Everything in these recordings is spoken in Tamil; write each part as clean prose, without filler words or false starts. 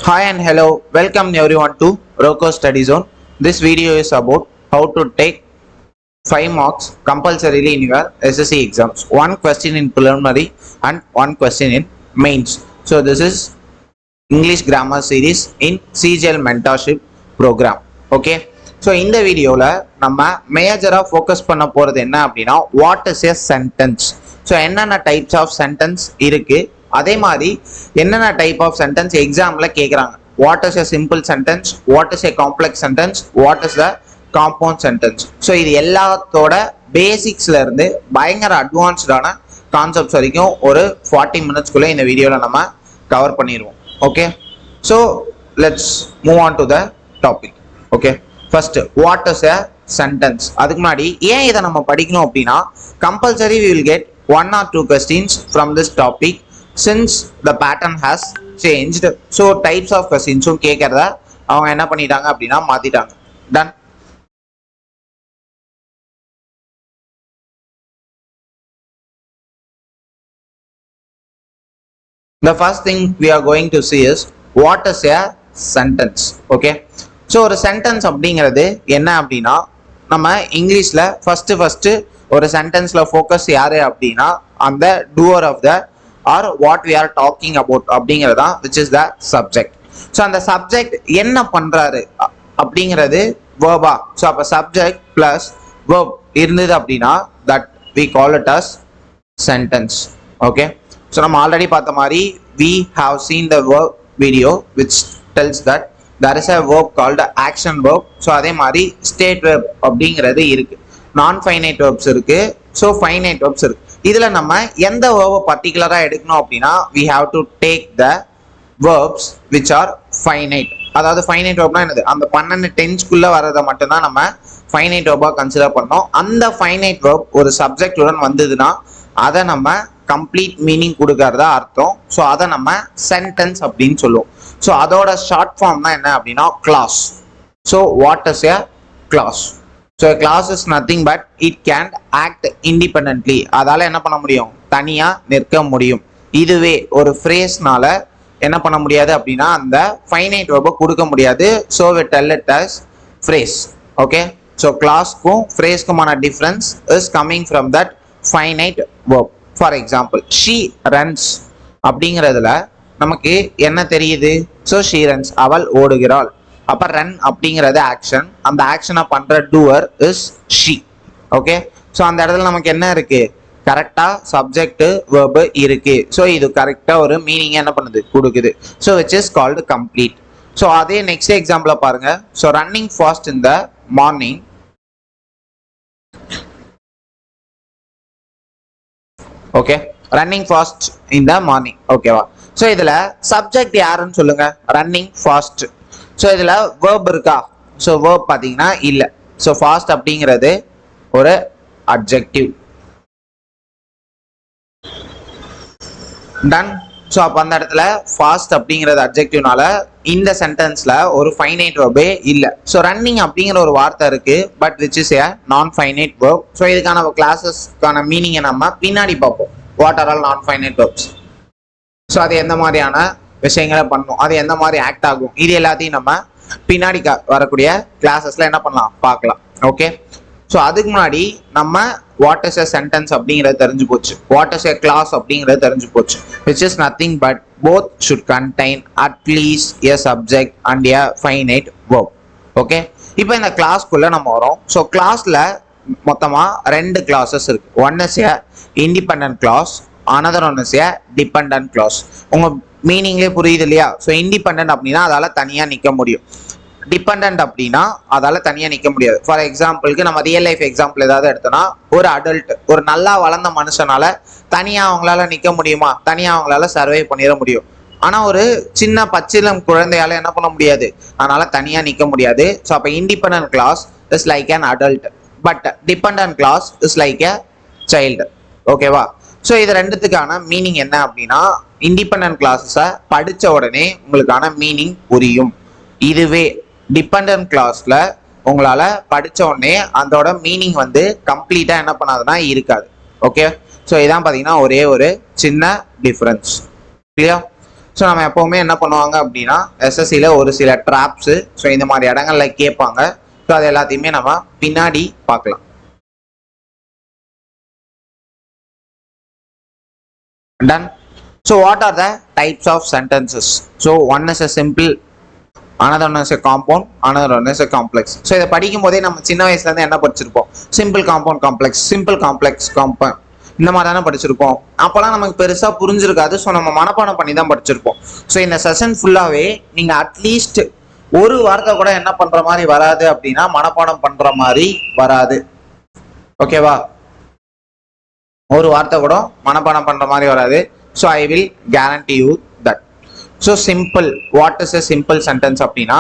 Hi and hello, welcome everyone to Rocco Study Zone. This video is about how to take 5 marks compulsorily in your SSC exams. One question in preliminary and one question in mains. So this is English grammar series in CGL mentorship program. Okay. So இந்த வீடியோல நம்ம மேஜரா ஃபோக்கஸ் பண்ண போறது என்ன அப்படின்னா what is a sentence. So என்னென்ன டைப்ஸ் ஆஃப் சென்டென்ஸ் இருக்கு, அதே மாதிரி என்னென்ன டைப் ஆஃப் சென்டென்ஸ் எக்ஸாம்ல கேட்குறாங்க. What is a simple sentence, what is a complex sentence, what is the compound sentence. So இது எல்லாத்தோட பேசிக்ஸ்ல இருந்து பயங்கர அட்வான்ஸ்டான கான்செப்ட்ஸ் வரைக்கும் ஒரு 40 மினிட்ஸ்க்குள்ள இந்த வீடியோவில் நம்ம கவர் பண்ணிடுவோம். Okay, so let's move on to the topic. Okay, first what is a sentence. அதுக்கு முன்னாடி ஏன் இதை நம்ம படிக்கணும் அப்படின்னா compulsory we will get 1 or 2 questions from this topic since the pattern has changed. So types of questions கேட்கறத அவங்க என்ன பண்ணிட்டாங்க அப்படின்னா மாத்திட்டாங்க. Ton. The first thing we are going to see is what is a sentence. Okay, so ஒரு சென்டென்ஸ் அப்படிங்கிறது என்ன அப்படின்னா நம்ம இங்கிலீஷில் ஃபர்ஸ்ட் ஒரு சென்டென்ஸில் ஃபோக்கஸ் யாரு அப்படின்னா அந்த doer of the or what we are talking about அப்படிங்கிறது தான் which is the subject. So அந்த சப்ஜெக்ட் என்ன பண்ணுறாரு அப்படிங்கிறது வேர்பா. ஸோ அப்போ சப்ஜெக்ட் ப்ளஸ் வேர்ப் இருந்தது அப்படின்னா that we call it as sentence. Okay, so நம்ம ஆல்ரெடி பார்த்த மாதிரி we have seen the verb video which tells that there is a verb called action verb. So அதே மாதிரி state verb அப்படிங்கிறது இருக்கு, நான் ஃபைனைட் verbs இருக்கு, ஸோ ஃபைனைட் verbs இருக்கு. இதுல நம்ம எந்த verb பர்டிகுலரா எடுக்கணும் அப்படின்னா we have to take the verbs which are finite. அதாவது ஃபைனைட் verbனா என்னது, அந்த 12 டென்ஸ்க்குள்ள வரதை மட்டும்தான் நம்ம ஃபைனைட் verb கன்சிடர் பண்ணோம். அந்த ஃபைனைட் verb ஒரு சப்ஜெக்ட் உடன் வந்ததுன்னா அதை நம்ம கம்ப்ளீட் மீனிங் கொடுக்கறதா அர்த்தம். ஸோ அதை நம்ம சென்டென்ஸ் அப்படின்னு சொல்லுவோம். ஸோ அதோட ஷார்ட் ஃபார்ம் தான் என்ன அப்படின்னா clause. So what is a clause? So clause is nothing but it can act independently. அதால என்ன பண்ண முடியும், தனியா நிற்க முடியும். இதுவே ஒரு ஃப்ரேஸ்னால என்ன பண்ண முடியாது அப்படின்னா அந்த ஃபைனைட் வெர்பை கொடுக்க முடியாது. So we tell it as phrase. Okay, so கிளாஸ்க்கும் ஃப்ரேஸ்க்குமான difference is coming from that finite verb. For example she runs அப்படிங்கிறதுல நமக்கு என்ன தெரியுது, ஸோ ஷீ ரன்ஸ் அவள் ஓடுகிறாள். அப்போ ரன் அப்படிங்கிறது ஆக்ஷன், அந்த ஆக்ஷனை பண்ற doer is she. Okay, so அந்த இடத்துல நமக்கு என்ன இருக்கு, கரெக்டா சப்ஜெக்ட் வெர்ப் இருக்கு. ஸோ இது கரெக்டா ஒரு மீனிங் என்ன பண்ணுது கொடுக்குது. So which is called complete. So அதே நெக்ஸ்ட் எக்ஸாம்பிள பாருங்க. So running fast in the morning. Okay, running fast in the morning. ஓகேவா? ஸோ இதுல சப்ஜெக்ட் யாருன்னு சொல்லுங்க, ரன்னிங் ஃபாஸ்ட். ஸோ இதுல வேர்ப் இருக்கா? ஸோ வேர்ப் பார்த்தீங்கன்னா இல்லை. ஸோ ஃபாஸ்ட் அப்படிங்கிறது ஒரு அட்ஜெக்டிவ். டன். ஸோ அப்போ அந்த இடத்துல ஃபாஸ்ட் அப்படிங்கிறது அட்ஜெக்டிவ்னால இந்த சென்டென்ஸ்ல ஒரு ஃபைனைட் வேர்பே இல்லை. ஸோ ரன்னிங் அப்படிங்கிற ஒரு வார்த்தை இருக்கு, பட் விச் இஸ் ஏ நான் ஃபைனைட் வேர்ப். ஸோ இதுக்கான கிளாஸஸ்க்கான மீனிங்கை நம்ம பின்னாடி பார்ப்போம். வாட் ஆர் ஆல் நான் ஃபைனைட் வேர்ப்ஸ், ஸோ அது எந்த மாதிரியான விஷயங்களை பண்ணும், அது எந்த மாதிரி ஆக்ட் ஆகும், இது எல்லாத்தையும் நம்ம பின்னாடி வரக்கூடிய கிளாஸஸ்ல என்ன பண்ணலாம் பார்க்கலாம். ஓகே, ஸோ அதுக்கு முன்னாடி நம்ம வாட் இஸ் எ சென்டென்ஸ் அப்படிங்கிறது தெரிஞ்சு போச்சு, வாட் இஸ் எ கிளாஸ் அப்படிங்கிறது தெரிஞ்சு போச்சு. Which is nothing but both should contain at least a subject and a finite verb. Okay, இப்போ இந்த கிளாஸ்க்குள்ள நம்ம வரோம். ஸோ கிளாஸ்ல மொத்தமா 2 கிளாஸஸ் இருக்கு. One is a independent class, another one is a dependent class. உங்க மீனிங்லேயே புரியுது இல்லையா? ஸோ இண்டிபெண்டன்ட் அப்படின்னா அதால தனியா நிற்க முடியும், டிபெண்டன்ட் அப்படின்னா அதால தனியா நிற்க முடியாது. ஃபார் எக்ஸாம்பிளுக்கு நம்ம ரியல் லைஃப் எக்ஸாம்பிள் ஏதாவது எடுத்தோம்னா ஒரு அடல்ட், ஒரு நல்லா வளர்ந்த மனுஷனால தனியா அவங்களால நிற்க முடியுமா? தனியா அவங்களால சர்வை பண்ணிட முடியும். ஆனா ஒரு சின்ன பச்சிலம் குழந்தையால என்ன பண்ண முடியாது, அதனால தனியா நிற்க முடியாது. ஸோ அப்போ independent class is like an adult, but dependent class is like a child. ஓகேவா? ஸோ இது ரெண்டுத்துக்கான மீனிங் என்ன அப்படின்னா இண்டிபெண்டன்ட் கிளாஸஸை படித்த உடனே உங்களுக்கான மீனிங் புரியும். இதுவே டிபெண்டன்ட் கிளாஸ்ல உங்களால படிச்ச உடனே அதோட மீனிங் வந்து கம்ப்ளீட்டா என்ன பண்ணாதுன்னா இருக்காது. ஓகே, ஸோ இதான் பார்த்தீங்கன்னா ஒரே ஒரு சின்ன டிஃபரன்ஸ். கிளியர்? ஸோ நம்ம எப்போவுமே என்ன பண்ணுவாங்க அப்படின்னா எஸ்எஸ்சியில் ஒரு சில ட்ராப்ஸு ஸோ இந்த மாதிரி இடங்கள்ல கேட்பாங்க. ஸோ அது எல்லாத்தையுமே நம்ம பின்னாடி பார்க்கலாம். Done. So what are the types of sentences? So one is a simple, another one is a compound, another one is a complex. So இதை படிக்கும் போதே நம்ம சின்ன வயசுல இருந்து என்ன படிச்சிருப்போம்? Simple compound complex, simple complex compound, இந்த மாதிரி தானே படிச்சிருப்போம். அப்போல்லாம் நமக்கு பெருசா புரிஞ்சிருக்காது. ஸோ நம்ம மனப்பாடம் பண்ணி தான் படிச்சிருப்போம். ஸோ இந்த செஷன் ஃபுல்லாவே நீங்க அட்லீஸ்ட் ஒரு வார்த்தை கூட என்ன பண்ற மாதிரி வராது அப்படின்னா மனப்பாடம் பண்ற மாதிரி வராது. ஓகேவா? ஒரு வார்த்தை கூட மனப்பாடம் பண்ற மாதிரி வராது. So I will guarantee you that. So simple, what is a simple sentence அப்படின்னா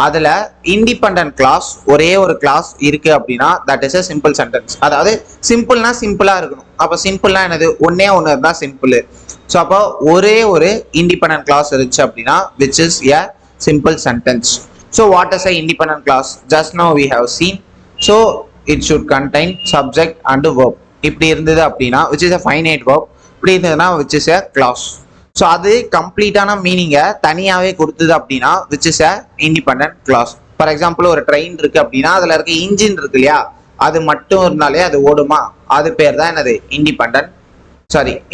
அதுல இண்டிபெண்டன்ட் கிளாஸ் ஒரே ஒரு கிளாஸ் இருக்கு அப்படின்னா that is a simple sentence. அதாவது சிம்பிள்னா சிம்பிளா இருக்கணும். அப்போ சிம்பிள்னா என்னது? ஒன்னே ஒன்று இருந்தா சிம்பிள். ஸோ அப்போ ஒரே ஒரு இண்டிபெண்டன்ட் கிளாஸ் இருந்துச்சு அப்படின்னா which is a simple sentence. So what is a independent clause? Just now we have seen. So it should contain subject and verb. இப்படி இருந்தது அப்படின்னா which is a finite verb. இப்படி இருந்ததுன்னா which is a clause. So அது கம்ப்ளீட்டான மீனிங்கை தனியாகவே கொடுத்தது அப்படின்னா which is a independent clause. For example ஒரு ட்ரெயின் இருக்கு அப்படின்னா அதுல இருக்க இன்ஜின் இருக்கு இல்லையா, அது மட்டும் இருந்தாலே அது ஓடுமா? அது பேர் தான் என்னது?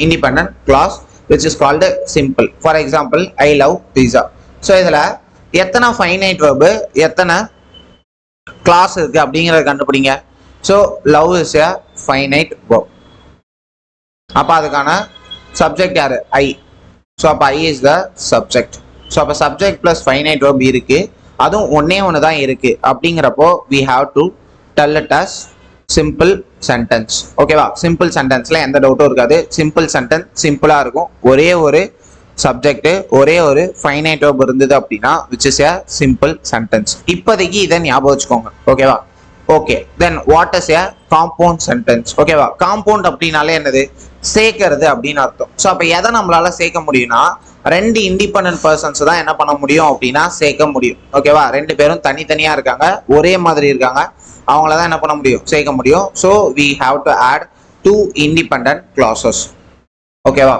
Independent clause which is called simple. For example I love pizza. So இதுல எத்தனை ஃபைனைட் வெர்பு எத்தனை கிளாஸ் இருக்கு அப்படிங்கிறத கண்டுபிடிங்க. So love is a finite verb. அப்போ அதுக்கான சப்ஜெக்ட் யாரு? ஐ. ஸோ அப்போ I is the subject. So அப்போ சப்ஜெக்ட் பிளஸ் ஃபைனைட் வெர்ப் இருக்கு, அதுவும் ஒன்னே ஒன்று தான் இருக்கு. அப்படிங்கிறப்போ we have to tell it as simple sentence. ஓகேவா? சிம்பிள் சென்டென்ஸ்ல எந்த டவுட்டும் இருக்காது. சிம்பிள் சென்டென்ஸ் சிம்பிளா இருக்கும். ஒரே ஒரு சப்ஜெக்ட் ஒரே ஒரு ஃபைனைட் வெர்ப் இருந்தது அப்படின்னா which is a simple sentence. இப்போதைக்கு இதை ஞாபகம் வச்சுக்கோங்க. ஓகேவா? Okay, then what is a compound sentence? ஓகேவா? காம்பவுண்ட் அப்படின்னாலே என்னது? சேர்க்கிறது அப்படின்னு அர்த்தம். ஸோ அப்போ எதை நம்மளால சேர்க்க முடியும்னா ரெண்டு இண்டிபெண்டன்ட் பர்சன்ஸ் தான் என்ன பண்ண முடியும் அப்படின்னா சேர்க்க முடியும். ஓகேவா? ரெண்டு பேரும் தனித்தனியா இருக்காங்க, ஒரே மாதிரி இருக்காங்க, அவங்கள தான் என்ன பண்ண முடியும்? சேர்க்க முடியும். So we have to add two independent clauses. ஓகேவா?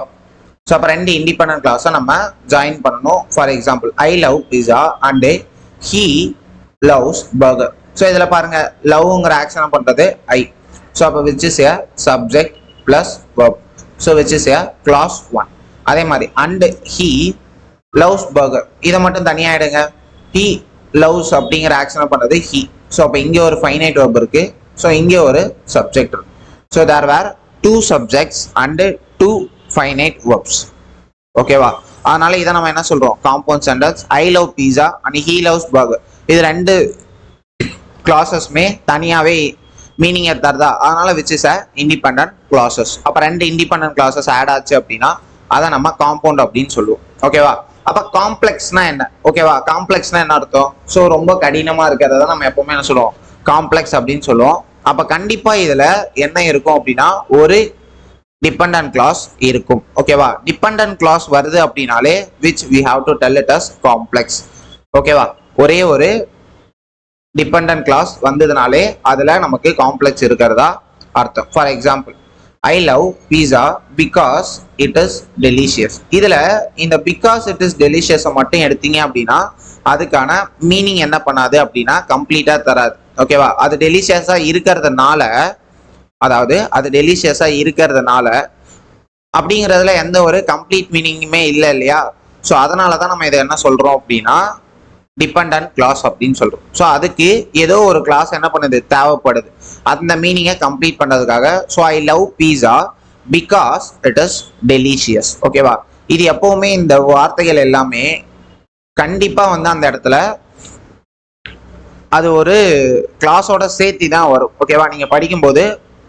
ஸோ அப்போ ரெண்டு இண்டிபெண்டன்ட் கிளாஸை நம்ம ஜாயின் பண்ணணும். For example I love pizza and he loves burger. So இதில் பாருங்க, லவ்ங்கிற ஆக்ஷனை பண்றது ஐ. ஸோ அப்போ which is a subject plus verb. So which is a clause 1. அதே மாதிரி அண்ட் ஹீ லவ்ஸ் பர்கர், இதை மட்டும் தனியா எடுங்க. ஹீ லவ்ஸ் அப்படிங்கிற ஆக்ஷனை பண்ணது ஹீ. ஸோ அப்போ இங்கே ஒரு ஃபைனைட் verb இருக்கு, ஸோ இங்கே ஒரு சப்ஜெக்ட் இருக்கு. So there were two subjects and two finite verbs. ஓகேவா? அதனால இதை நம்ம என்ன சொல்றோம்? Compound sentence. I love pizza and he loves burger. இது ரெண்டு கிளாஸஸ்மே தனியாவே மீனிங் தருதா? அதனால which is a independent clauses. அப்ப ரெண்டு இண்டிபெண்டன்ட் கிளாஸஸ் ஆட் ஆச்சு அப்படின்னா அதை நம்ம காம்பவுண்ட் அப்படின்னு சொல்லுவோம். ஓகேவா? அப்ப காம்ப்ளெக்ஸ்னா என்ன? ஓகேவா? காம்ப்ளெக்ஸ்னா என்ன அர்த்தம்? ஸோ ரொம்ப கடினமா இருக்கிறத நம்ம எப்பவுமே என்ன சொல்லுவோம்? காம்ப்ளெக்ஸ் அப்படின்னு சொல்லுவோம். அப்ப கண்டிப்பா இதுல என்ன இருக்கும் அப்படின்னா ஒரு டிபெண்டன்ட் கிளாஸ் இருக்கும். ஓகேவா? டிபெண்டன்ட் கிளாஸ் வருது அப்படின்னாலே which we have to tell it as complex. ஓகேவா? ஒரே ஒரு டிபெண்டன்ட் கிளாஸ் வந்ததுனாலே அதுல நமக்கு காம்ப்ளெக்ஸ் இருக்கிறதா அர்த்தம். For example I love pizza because it is delicious. இதுல இந்த பிகாஸ் இட் இஸ் டெலிஷியஸ் மட்டும் எடுத்தீங்க அப்படின்னா அதுக்கான மீனிங் என்ன பண்ணாது அப்படின்னா கம்ப்ளீட்டா தராது. ஓகேவா? அது டெலிஷியஸா இருக்கிறதுனால, அதாவது அது டெலிஷியஸா இருக்கிறதுனால அப்படிங்கிறதுல எந்த ஒரு கம்ப்ளீட் மீனிங்குமே இல்லை இல்லையா? ஸோ அதனால தான் நம்ம இதை என்ன சொல்றோம் அப்படின்னா டிபெண்டன்ட் கிளாஸ் அப்படின்னு சொல்றோம். ஸோ அதுக்கு ஏதோ ஒரு கிளாஸ் என்ன பண்ணுது? தேவைப்படுது, அந்த மீனிங்கை கம்ப்ளீட் பண்றதுக்காக. So I love pizza because it is delicious. ஓகேவா? இது எப்பவுமே இந்த வார்த்தைகள் எல்லாமே கண்டிப்பா அந்த இடத்துல அது ஒரு கிளாஸோட சேர்த்தி தான் வரும். ஓகேவா? நீங்க படிக்கும்போது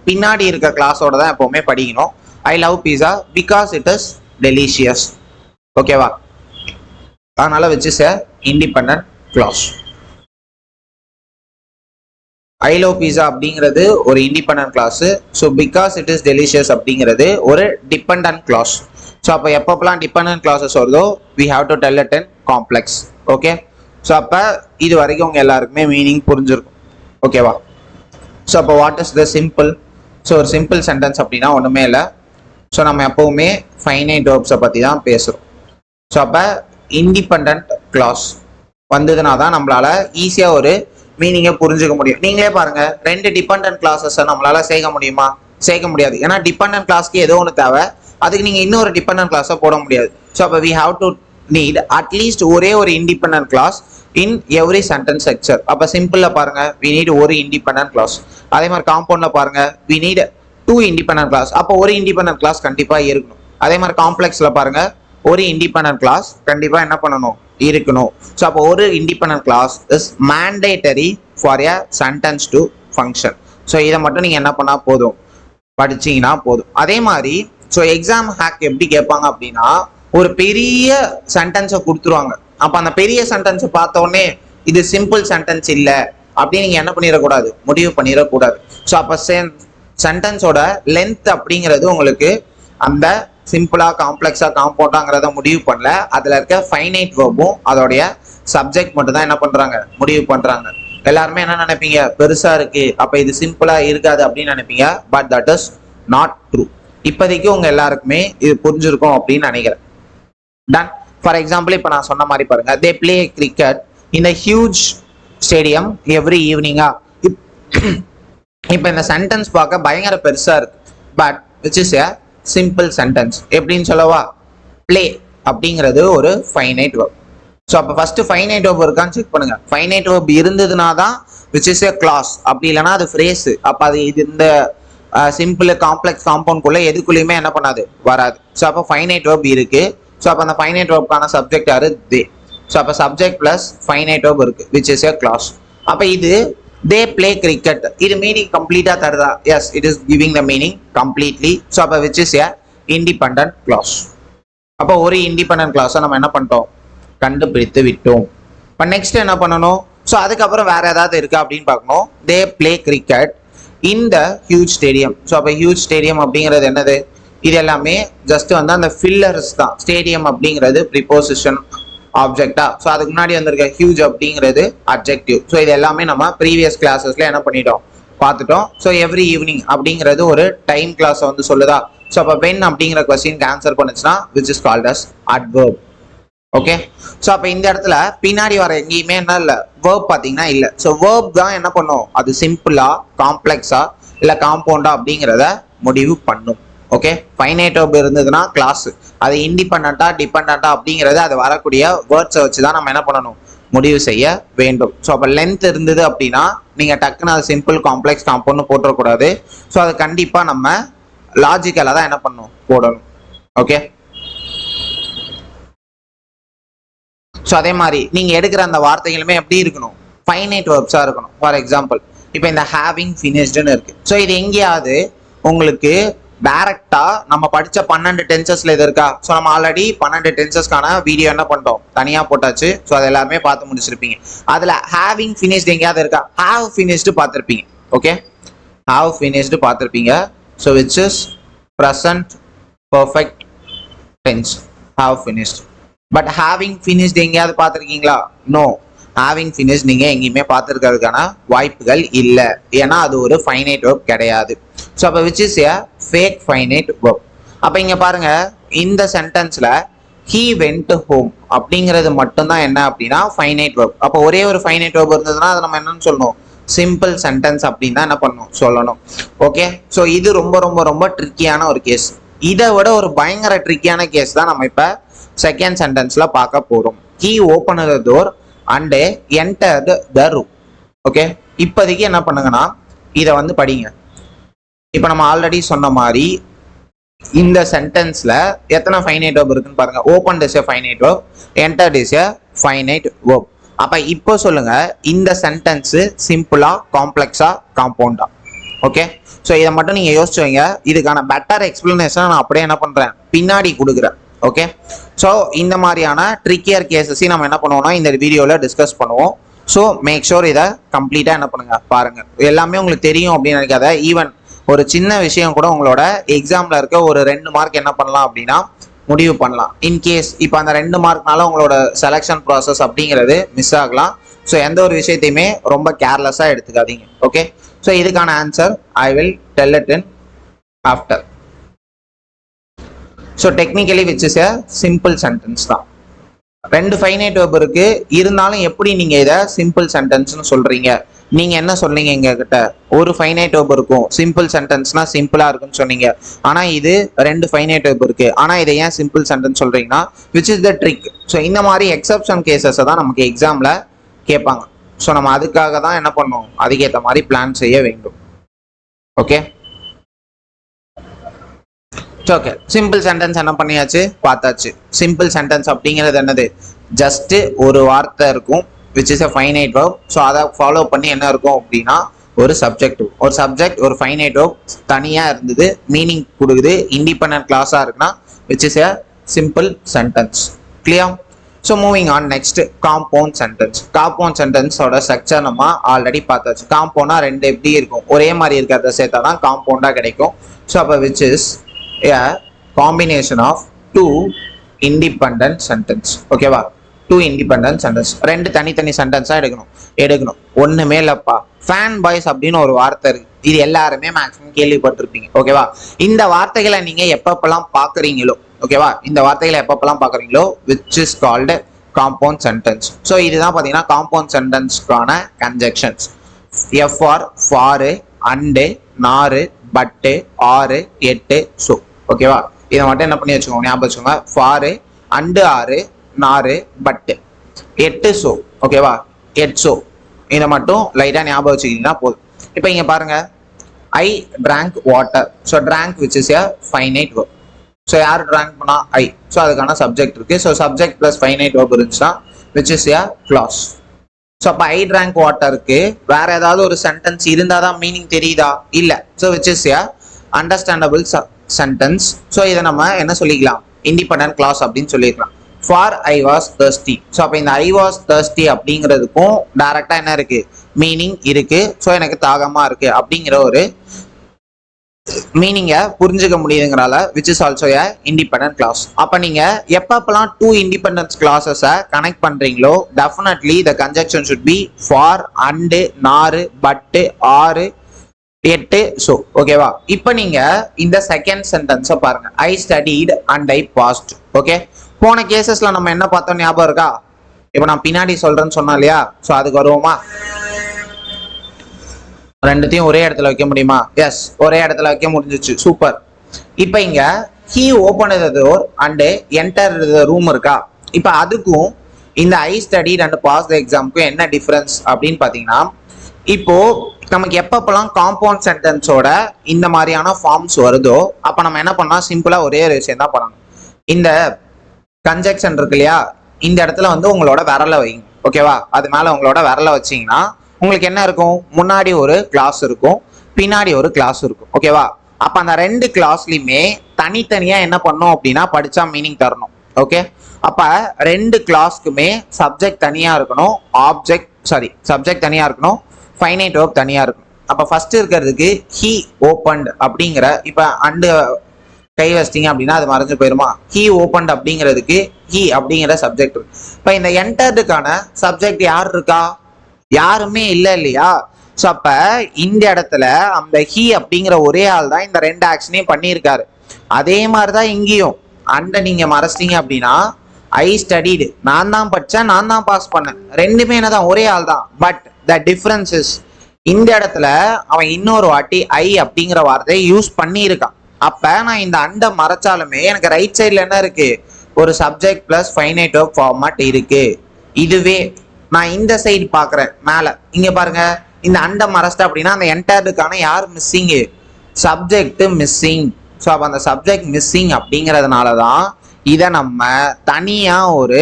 பின்னாடி இருக்க கிளாஸோட தான் எப்பவுமே படிக்கணும். I love pizza because it is delicious. ஓகேவா? அதனால which is a independent clause. I love pizza அப்படிங்கிறது ஒரு independent clause. So because it is delicious அப்படிங்கிறது ஒரு டிபெண்டன்ட் கிளாஸ். ஸோ அப்போ எப்பப்பெல்லாம் டிபெண்டன்ட் கிளாஸஸ் வருதோ we have to tell it in complex. Okay? So அப்போ இது வரைக்கும் உங்க எல்லாருக்குமே மீனிங் புரிஞ்சிருக்கும். ஓகேவா? ஸோ அப்போ what is the simple? So ஒரு சிம்பிள் சென்டென்ஸ் அப்படின்னா ஒன்றுமே இல்லை. ஸோ நம்ம எப்பவுமே ஃபைனைட் வெர்ப்ஸை பற்றி தான் பேசுகிறோம். ஸோ அப்போ இண்டிபெண்ட் கிளாஸ் வந்ததுனா தான் நம்மளால ஈஸியாக ஒரு மீனிங்கை புரிஞ்சுக்க முடியும். நீங்களே பாருங்க, ரெண்டு டிபெண்டன்ட் கிளாஸஸை நம்மளால சேர்க்க முடியுமா? சேர்க்க முடியாது. ஏன்னா டிபெண்டன்ட் கிளாஸ்க்கு ஏதோ ஒன்று தேவை, அதுக்கு நீங்கள் இன்னொரு டிபெண்டன்ட் கிளாஸை போட முடியாது. ஸோ அப்போ we have to need at least ஒரே ஒரு independent clause in every sentence structure. அப்போ சிம்பிளில் பாருங்க, வி நீட் ஒரு இண்டிபெண்டன்ட் கிளாஸ். அதே மாதிரி காம்பவுண்டில் பாருங்க, வி நீட் 2 இண்டிபெண்டன்ட் கிளாஸ். அப்போ ஒரு இண்டிபெண்டன்ட் கிளாஸ் கண்டிப்பாக இருக்கணும். அதே மாதிரி காம்ப்ளெக்ஸில் பாருங்க, ஒரு இண்டிபெண்டன்ட் கிளாஸ் கண்டிப்பாக என்ன பண்ணணும்? இருக்கணும். ஸோ அப்போ ஒரு independent class is mandatory for a sentence to function. So இதை மட்டும் நீங்கள் என்ன பண்ணால் போதும், படிச்சீங்கன்னா போதும். அதே மாதிரி ஸோ எக்ஸாம் ஹேக் எப்படி கேட்பாங்க அப்படின்னா, ஒரு பெரிய சென்டென்ஸை கொடுத்துருவாங்க. அப்போ அந்த பெரிய சென்டென்ஸை பார்த்தோடனே இது சிம்பிள் சென்டென்ஸ் இல்லை அப்படின்னு நீங்கள் என்ன பண்ணிடக்கூடாது, முடிவு பண்ணிடக்கூடாது. ஸோ அப்போ சென்டென்ஸோட லென்த் அப்படிங்கிறது உங்களுக்கு அந்த சிம்பிளா காம்ப்ளெக்ஸா காம்பவுண்டாங்கிறத முடிவு பண்ணல, அதில் இருக்க ஃபைனைட் வெர்பும் அதோடைய சப்ஜெக்ட் மட்டும் தான் என்ன பண்றாங்க, முடிவு பண்றாங்க. எல்லாருமே என்ன நினைப்பீங்க, பெருசா இருக்கு அப்ப இது சிம்பிளா இருக்காது அப்படின்னு நினைப்பீங்க. But that is not true. இப்போதைக்கு உங்க எல்லாருக்குமே இது புரிஞ்சிருக்கும் அப்படின்னு நினைக்கிறேன். டன். ஃபார் எக்ஸாம்பிள் இப்போ நான் சொன்ன மாதிரி பாருங்க, they play cricket in the huge stadium every ஈவினிங்கா. இப்போ இந்த சென்டென்ஸ் பார்க்க பயங்கர பெருசா இருக்கு, but which is a simple sentence. எப்படின்னு சொல்லவா? பிளே அப்படிங்கிறது ஒரு ஃபைனைட் வெர்ப். ஸோ அப்போ ஃபர்ஸ்ட் ஃபைனைட் வெர்ப் இருக்கான்னு செக் பண்ணுங்க. ஃபைனைட் வெர்ப் இருந்ததுனா தான் விச் இஸ் எ கிளாஸ், அப்படி இல்லைன்னா அது ஃப்ரேஸ். அப்போ அது இது இந்த சிம்பிள் காம்ப்ளெக்ஸ் காம்பவுண்ட்குள்ள எதுக்குள்ளேயுமே என்ன பண்ணாது, வராது. ஸோ அப்போ ஃபைனைட் வெர்ப் இருக்கு. ஸோ அப்போ அந்த ஃபைனைட் வெர்ப்கான சப்ஜெக்ட் யாரு? தே. ஸோ அப்போ சப்ஜெக்ட் பிளஸ் ஃபைனைட் வெர்ப் இருக்கு, விச் இஸ் எ கிளாஸ். அப்போ இது தே பிளே கிரிக்கெட், இது மீனிங் கம்ப்ளீட்டா தருதா? Yes, it is giving the meaning completely. So அப்போ which is a independent clause. அப்போ ஒரு இண்டிபெண்டன்ட் கிளாஸை நம்ம என்ன பண்ணிட்டோம், கண்டுபிடித்து விட்டோம். இப்போ நெக்ஸ்ட் என்ன பண்ணணும்? ஸோ அதுக்கப்புறம் வேற ஏதாவது இருக்கா அப்படின்னு பார்க்கணும். தே play cricket in the huge stadium. So அப்போ ஹியூஜ் ஸ்டேடியம் அப்படிங்கிறது என்னது? இது எல்லாமே ஜஸ்ட் வந்து அந்த ஃபில்லர்ஸ் தான். ஸ்டேடியம் அப்படிங்கிறது ப்ரிபோசிஷன் ஆப்ஜெக்டா. ஸோ அதுக்கு முன்னாடி வந்திருக்க ஹியூஜ் அப்படிங்கிறது அட்ஜெக்டிவ். ஸோ இது எல்லாமே நம்ம ப்ரீவியஸ் கிளாஸஸ்ல என்ன பண்ணிட்டோம், பார்த்துட்டோம். ஸோ எவ்ரி ஈவினிங் அப்படிங்கிறது ஒரு டைம் கிளாஸ் வந்து சொல்லுதா. ஸோ அப்போ வென் அப்படிங்கிற கொஸ்டினுக்கு ஆன்சர் பண்ணுச்சுன்னா which is called as adverb. Okay. So அப்போ இந்த இடத்துல பின்னாடி வர எங்கேயுமே என்ன இல்லை, வேர்ப் பார்த்தீங்கன்னா இல்லை. ஸோ வேர்ப் தான் என்ன பண்ணும், அது சிம்பிளா காம்ப்ளெக்ஸா இல்லை காம்பவுண்டா அப்படிங்கிறத முடிவு பண்ணும். ஓகே. ஃபைனைட் வெர்ப் இருந்ததுன்னா கிளாஸ், அது இண்டிபெண்டா டிபெண்டா அப்படிங்கிறது அது வரக்கூடிய வேர்ட்ஸை வச்சு தான் நம்ம என்ன பண்ணணும், முடிவு செய்ய வேண்டும். ஸோ அப்போ லென்த் இருந்தது அப்படின்னா நீங்கள் டக்குன்னு அது சிம்பிள் காம்ப்ளெக்ஸ் காம்பவுண்ட்னு போட்டுறக்கூடாது. ஸோ அது கண்டிப்பாக நம்ம லாஜிக்கலாக தான் என்ன பண்ணணும், போடணும். ஓகே. ஸோ அதே மாதிரி நீங்கள் எடுக்கிற அந்த வார்த்தைகளுமே எப்படி இருக்கணும், ஃபைனைட் வெர்ப்ஸாக இருக்கணும். ஃபார் எக்ஸாம்பிள் இப்போ இந்த ஹேவிங் ஃபினிஷ்டுன்னு இருக்கு. ஸோ இது எங்கேயாவது உங்களுக்கு டைரக்டா நம்ம படிச்ச 12 டென்சஸ்ல இது இருக்கா? ஸோ நம்ம ஆல்ரெடி 12 டென்சஸ்க்கான வீடியோ என்ன பண்ணிட்டோம், தனியா போட்டாச்சு. ஸோ அது எல்லாமே பார்த்து முடிச்சிருப்பீங்க. அதுல ஹேவிங் ஃபினிஷ்டு எங்கேயாவது இருக்கா? ஹாவ் ஃபினிஷ்டு பார்த்துருப்பீங்க. ஓகே, ஹாவ் ஃபினிஷ்டு பார்த்துருப்பீங்க. So which is present perfect tense, have finished. But having finished எங்கேயாவது பார்த்துருக்கீங்களா? நோ. ஹேவிங் ஃபினிஷ் நீங்க எங்கேயுமே பார்த்துருக்கிறதுக்கான வாய்ப்புகள் இல்லை, ஏன்னா அது ஒரு ஃபைனைட் வெர்ப் கிடையாது. ஸோ அப்போ which is a fake finite verb. அப்போ இங்க பாருங்க, இந்த சென்டென்ஸ்ல he went home அப்படிங்கிறது மட்டும்தான் என்ன அப்படின்னா ஃபைனைட் வெர்ப். அப்போ ஒரே ஒரு ஃபைனைட் வெர்ப் இருந்ததுன்னா அதை நம்ம என்னன்னு சொல்லணும், சிம்பிள் சென்டென்ஸ் அப்படின்னு தான் என்ன பண்ணணும், சொல்லணும். ஓகே. ஸோ இது ரொம்ப ரொம்ப ரொம்ப ட்ரிக்கியான ஒரு கேஸ். இதை விட ஒரு பயங்கர ட்ரிக்கியான கேஸ் தான் நம்ம இப்போ செகண்ட் சென்டென்ஸ்ல பார்க்க போறோம். he opened the door and entered the room. Okay. இப்போதைக்கு என்ன பண்ணுங்கன்னா இதை வந்து படிங்க. இப்போ நம்ம ஆல்ரெடி சொன்ன மாதிரி இந்த சென்டென்ஸ்ல எத்தனை ஃபைனைட் வெர்ப் இருக்குன்னு பாருங்க. Open is a finite verb, entered is a finite verb. அப்ப இப்போ சொல்லுங்க, இந்த சென்டென்ஸ் சிம்பிளா காம்ப்ளெக்ஸா காம்பவுண்டா? ஓகே. ஸோ இதை மட்டும் நீங்க யோசிச்சு வைங்க. இதுக்கான பெட்டர் எக்ஸ்பிளனேஷன் நான் அப்படியே என்ன பண்றேன், பின்னாடி கொடுக்குறேன். ஓகே. ஸோ இந்த மாதிரியான ட்ரிக்கியர் கேசஸையும் நம்ம என்ன பண்ணுவோம்னா இந்த வீடியோவில் டிஸ்கஸ் பண்ணுவோம். ஸோ மேக் ஷோர் இதை கம்ப்ளீட்டாக என்ன பண்ணுங்க, பாருங்க. எல்லாமே உங்களுக்கு தெரியும் அப்படின்னு நினைக்காத. ஈவன் ஒரு சின்ன விஷயம் கூட உங்களோட எக்ஸாம்ல இருக்க ஒரு 2 மார்க் என்ன பண்ணலாம் அப்படின்னா முடிவு பண்ணலாம். இன்கேஸ் இப்போ அந்த 2 மார்க்னால உங்களோட செலெக்ஷன் ப்ராசஸ் அப்படிங்கிறது மிஸ் ஆகலாம். ஸோ எந்த ஒரு விஷயத்தையுமே ரொம்ப கேர்லெஸ்ஸாக எடுத்துக்காதீங்க. ஓகே. ஸோ இதுக்கான answer I will tell it in after. So technically which is a simple sentence தான். ரெண்டு ஃபைனைட் வெர்ப் இருக்கு, இருந்தாலும் எப்படி நீங்க இதை சிம்பிள் சென்டென்ஸ்னு சொல்றீங்க? நீங்க என்ன சொன்னீங்க எங்க கிட்ட? ஒரு ஃபைனைட் வெர்ப் இருக்கும், சிம்பிள் சென்டென்ஸ்னா சிம்பிளா இருக்குன்னு சொன்னீங்க. ஆனா இது ரெண்டு ஃபைனைட் வெர்ப் இருக்கு, ஆனா இதை ஏன் சிம்பிள் சென்டென்ஸ் சொல்றீங்கன்னா which is the trick? So இந்த மாதிரி எக்ஸப்ஷன் கேசஸ் தான் நமக்கு எக்ஸாம்ல கேட்பாங்க. ஸோ நம்ம அதுக்காக தான் என்ன பண்ணோம், அதுக்கேற்ற மாதிரி பிளான் செய்ய வேண்டும். ஓகே ஓகே, சிம்பிள் சென்டென்ஸ் என்ன பண்ணியாச்சு, பார்த்தாச்சு. சிம்பிள் சென்டென்ஸ் அப்படிங்கிறது என்னது? ஜஸ்ட் ஒரு வார்த்தை இருக்கும் which is a finite verb. So அதை ஃபாலோ பண்ணி என்ன இருக்கும் அப்படின்னா ஒரு சப்ஜெக்ட் ஒரு ஃபைனைட் verb தனியாக இருந்தது, மீனிங் கொடுக்குது, இண்டிபெண்டன்ட் கிளாஸாக இருக்குன்னா which is a simple sentence. Clear? So moving on, next compound sentence. Compound சென்டென்ஸோட ஸ்ட்ரக்சர் நம்ம ஆல்ரெடி பார்த்தாச்சு. காம்பவுண்டா ரெண்டு எப்படி இருக்கும், ஒரே மாதிரி இருக்கிறத சேர்த்தா தான் காம்பவுண்டா கிடைக்கும். ஸோ அப்போ which is a combination of two independent sentence. ஓகேவா? டூ இண்டிபெண்டன்ட் சென்டென்ஸ், ரெண்டு தனித்தனி சென்டென்ஸா எடுக்கணும். ஒண்ணுமே இல்லப்பா, ஃபேன் பாய்ஸ் அப்படின்னு ஒரு வார்த்தை இருக்கு, இது எல்லாருமே மேக்ஸிமம் கேள்விப்பட்டிருப்பீங்க. ஓகேவா? இந்த வார்த்தைகளை நீங்க எப்பப்பெல்லாம் பாக்குறீங்களோ, ஓகேவா, இந்த வார்த்தைகளை எப்பப்பெல்லாம் பாக்குறீங்களோ which is called compound sentence. So இதுதான் பாத்தீங்கன்னா காம்பவுண்ட் சென்டென்ஸ்க்கான conjunctions. For, for, and, nor, but, or, எட்டு, ஸோ. ஓகேவா? இதை மட்டும் என்ன பண்ணி வச்சுக்கோங்க, ஞாபகம் வச்சுக்கோங்க. ஃபாரு, அண்டு, ஆறு, நாரு, பட்டு, எட்டு, ஸோ. ஓகேவா? எட், ஸோ. இதை மட்டும் லைட்டா ஞாபகம் வச்சுக்கிட்டீங்கன்னா போதும். இப்போ இங்க பாருங்க, ஐ drank water. So drank which is a finite verb. So யார் drank பண்ணா? ஐ. ஸோ அதுக்கான சப்ஜெக்ட் இருக்கு. So subject plus finite verb இருந்துச்சுன்னா which is a clause. So அப்போ ஐ drank வாட்டருக்கு வேற ஏதாவது ஒரு சென்டென்ஸ் இருந்தாதான் மீனிங் தெரியுதா? இல்லை. So which is a understandable sentence. So இதை நம்ம என்ன சொல்லிக்கலாம், இண்டிபெண்டன்ட் கிளாஸ் அப்படின்னு சொல்லிக்கலாம். For I was thirsty. So அப்போ இந்த ஐ வாஸ் thirsty அப்படிங்கிறதுக்கும் டைரக்டா என்ன இருக்கு, மீனிங் இருக்கு. ஸோ எனக்கு தாகமா இருக்கு அப்படிங்கிற ஒரு மீனிங்கை புரிஞ்சுக்க முடியுதுங்கிறால which is also a independent clause. அப்போ நீங்க எப்பப்பெல்லாம் டூ இண்டிபெண்டன்ஸ் கிளாஸஸை கனெக்ட் பண்றீங்களோ definitely the conjunction should be for, and, nor, but, or, எட்டு, ஸோ. ஓகேவா? இப்போ நீங்க இந்த செகண்ட் சென்டென்ஸை பாருங்க, I studied and I passed. Okay, போன கேசஸ்ல நம்ம என்ன பார்த்தோம் ஞாபகம் இருக்கா? இப்போ நான் பின்னாடி சொல்றேன்னு சொன்னா இல்லையா, ஸோ அதுக்கு வருவோமா? ரெண்டுத்தையும் ஒரே இடத்துல வைக்க முடியுமா? எஸ், ஒரே இடத்துல வைக்க முடிஞ்சிச்சு. சூப்பர். இப்போ இங்க he opened the door and entered the room இருக்கா? இப்போ அதுக்கும் இந்த ஐ ஸ்டடீட் அண்ட் பாஸ் த எக்ஸாமுக்கும் என்ன டிஃபரன்ஸ் அப்படின்னு பார்த்தீங்கன்னா, இப்போ நமக்கு எப்பப்பெல்லாம் காம்பவுண்ட் சென்டென்ஸோட இந்த மாதிரியான ஃபார்ம்ஸ் வருதோ அப்போ நம்ம என்ன பண்ணலாம், சிம்பிளா ஒரே ஒரு விஷயம் தான் பண்ணணும். இந்த கன்ஜெக்ஷன் இருக்கு இல்லையா, இந்த இடத்துல வந்து உங்களோட விரலை வைங்க. ஓகேவா? அது மேல உங்களோட விரலை வச்சீங்கன்னா உங்களுக்கு என்ன இருக்கும், முன்னாடி ஒரு கிளாஸ் இருக்கும், பின்னாடி ஒரு கிளாஸ் இருக்கும். ஓகேவா? அப்ப அந்த ரெண்டு கிளாஸ்லயுமே தனித்தனியா என்ன பண்ணும் அப்படின்னா படிச்சா மீனிங் தரணும். ஓகே, அப்ப ரெண்டு கிளாஸ்க்குமே சப்ஜெக்ட் தனியா இருக்கணும், சப்ஜெக்ட் தனியா இருக்கணும், ஃபைனைட் வெர்ப் தனியா இருக்கணும். அப்ப ஃபர்ஸ்ட் இருக்கிறதுக்கு he opened அப்படிங்கிற, இப்ப அண்டு கை வச்சிட்டீங்க அப்படின்னா அது மறைஞ்சு போயிருமா? he opened அப்படிங்கிறதுக்கு he அப்படிங்கிற சப்ஜெக்ட் இருக்கு. இப்ப இந்த என்டர்டுக்கான சப்ஜெக்ட் யார் இருக்கா? யாருமே இல்லை இல்லையா? ஸோ அப்ப இந்த இடத்துல அந்த he அப்படிங்கிற ஒரே ஆள் தான் இந்த ரெண்டு ஆக்ஷனையும் பண்ணியிருக்காரு. அதே மாதிரிதான் இங்கேயும் அண்ட நீங்க மறைச்சிட்டீங்க அப்படின்னா ஐ ஸ்டடீடு, நான் தான் படித்தேன், நான் தான் பாஸ் பண்ணேன், ரெண்டுமே என்னதான் ஒரே ஆள் தான். பட் த டிஃபரன்ஸ் இஸ், இந்த இடத்துல அவன் இன்னொரு வாட்டி ஐ அப்படிங்கிற வார்த்தையை யூஸ் பண்ணியிருக்கான். அப்ப நான் இந்த அண்டை மறைச்சாலுமே எனக்கு ரைட் சைட்ல என்ன இருக்கு, ஒரு subject plus finite verb format இருக்கு. இதுவே நான் இந்த சைடு பாக்குறேன் மேல, இங்க பாருங்க, இந்த அண்டை மறைச்சிட்டேன் அப்படின்னா அந்த என்டையருக்கான யார் மிஸ்ஸிங், சப்ஜெக்ட் மிஸ்ஸிங். ஸோ அப்போ அந்த சப்ஜெக்ட் மிஸ்ஸிங் அப்படிங்கிறதுனால தான் இதை நம்ம தனியா ஒரு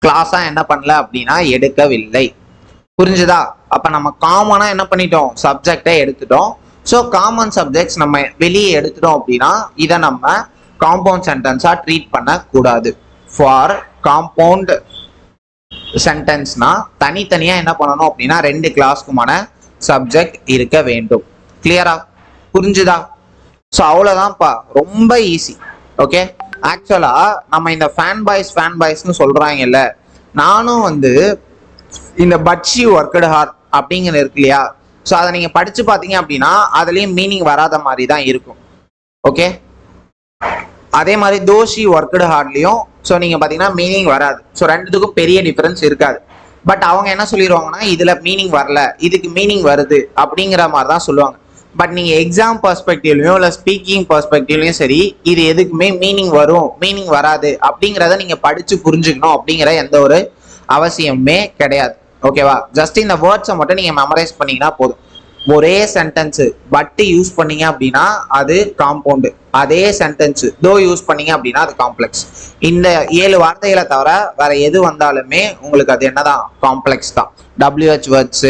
கிளாஸா என்ன பண்ணல அப்படின்னா எடுக்கவில்லை. புரிஞ்சுதா? அப்ப நம்ம காமனா என்ன பண்ணிட்டோம், சப்ஜெக்டை எடுத்துட்டோம். ஸோ காமன் சப்ஜெக்ட்ஸ் நம்ம வெளியே எடுத்துட்டோம் அப்படின்னா இதை நம்ம காம்பவுண்ட் சென்டென்ஸா ட்ரீட் பண்ண கூடாது. ஃபார் காம்பவுண்ட் சென்டென்ஸ்னா தனித்தனியா என்ன பண்ணணும் அப்படின்னா ரெண்டு கிளாஸ்க்குமான சப்ஜெக்ட் இருக்க வேண்டும். கிளியரா? புரிஞ்சுதா? ஸோ அவ்வளோதான்ப்பா, ரொம்ப ஈஸி. ஓகே, ஆக்சுவலா நம்ம இந்த ஃபேன் பாய்ஸ்னு சொல்றாங்கல்ல, நானும் வந்து இந்த பட்சி ஒர்க்கடு ஹார்ட் அப்படிங்கிற இருக்கு இல்லையா, ஸோ அதை நீங்க படிச்சு பார்த்தீங்க அப்படின்னா அதுலயும் மீனிங் வராத மாதிரி தான் இருக்கும். ஓகே, அதே மாதிரி தோஷி ஒர்க்கடு ஹார்ட்லயும் ஸோ நீங்க பாத்தீங்கன்னா மீனிங் வராது. ஸோ ரெண்டுத்துக்கும் பெரிய டிஃபரன்ஸ் இருக்காது. பட் அவங்க என்ன சொல்லிடுவாங்கன்னா இதுல மீனிங் வரல, இதுக்கு மீனிங் வருது அப்படிங்கிற மாதிரி தான் சொல்லுவாங்க. பட் நீங்க எக்ஸாம் பெர்ஸ்பெக்டிவ்லயும் இல்ல ஸ்பீக்கிங் பெர்ஸ்பெக்டிவ்லயும் சரி, இது எதுக்குமே மீனிங் வரும் மீனிங் வராது அப்படிங்கிறத நீங்க படிச்சு புரிஞ்சுக்கணும் அப்படிங்கிற எந்த ஒரு அவசியமே கிடையாது. ஓகேவா? ஜஸ்ட் இந்த வேர்ட்ஸை மட்டும் நீங்க மெமரைஸ் பண்ணீங்கன்னா போதும். ஒரே சென்டென்ஸ் பட் யூஸ் பண்ணீங்க அப்படின்னா அது காம்பவுண்டு, அதே சென்டென்ஸ் தோ யூஸ் பண்ணீங்க அப்படின்னா அது காம்ப்ளெக்ஸ். இந்த 7 வார்த்தைகளை தவிர வேற எது வந்தாலுமே உங்களுக்கு அது என்னதான் காம்ப்ளெக்ஸ் தான். WH வேர்ட்ஸ்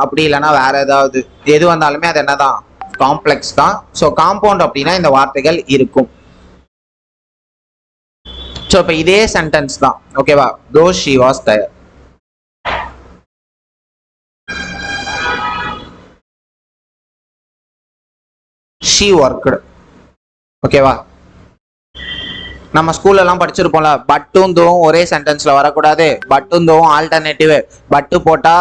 அப்படி இல்லைன்னா வேற ஏதாவது எது வந்தாலுமே அது என்னதான் காம்ப்ளெக்ஸ் தான். ஸோ காம்பவுண்ட் அப்படின்னா இந்த வார்த்தைகள் இருக்கும். ஸோ இப்போ இதே சென்டென்ஸ் தான். ஓகேவா? தோ she was tired, she worked. ஓகேவா? நம்ம ஸ்கூல்ல எல்லாம் படிச்சிருப்போம்ல, பட்டும் தோவும் ஒரே சென்டென்ஸ்ல வரக்கூடாது, பட்டும் தோவும் ஆல்டர்னேட்டிவ், பட்டு போட்டா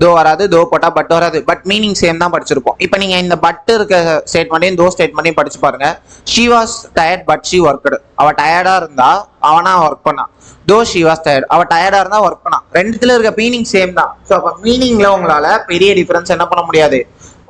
தோ வராது, தோ போட்டா பட் வராது, பட் மீனிங் சேம் தான் படிச்சிருப்போம். இப்போ நீங்க இந்த பட் இருக்க ஸ்டேட்மெண்ட்டையும் தோ ஸ்டேட்மெண்ட்டையும் படிச்சு பாருங்க. she was tired but she worked. அவ டயர்டா இருந்தா அவனா ஒர்க் பண்ணா. தோ she was tired, அவ டயர்டா இருந்தா ஒர்க் பண்ணா. ரெண்டுத்துல இருக்க மீனிங் சேம் தான். ஸோ அப்ப மீனிங்ல உங்களால பெரிய டிஃபரன்ஸ் என்ன பண்ண முடியாது,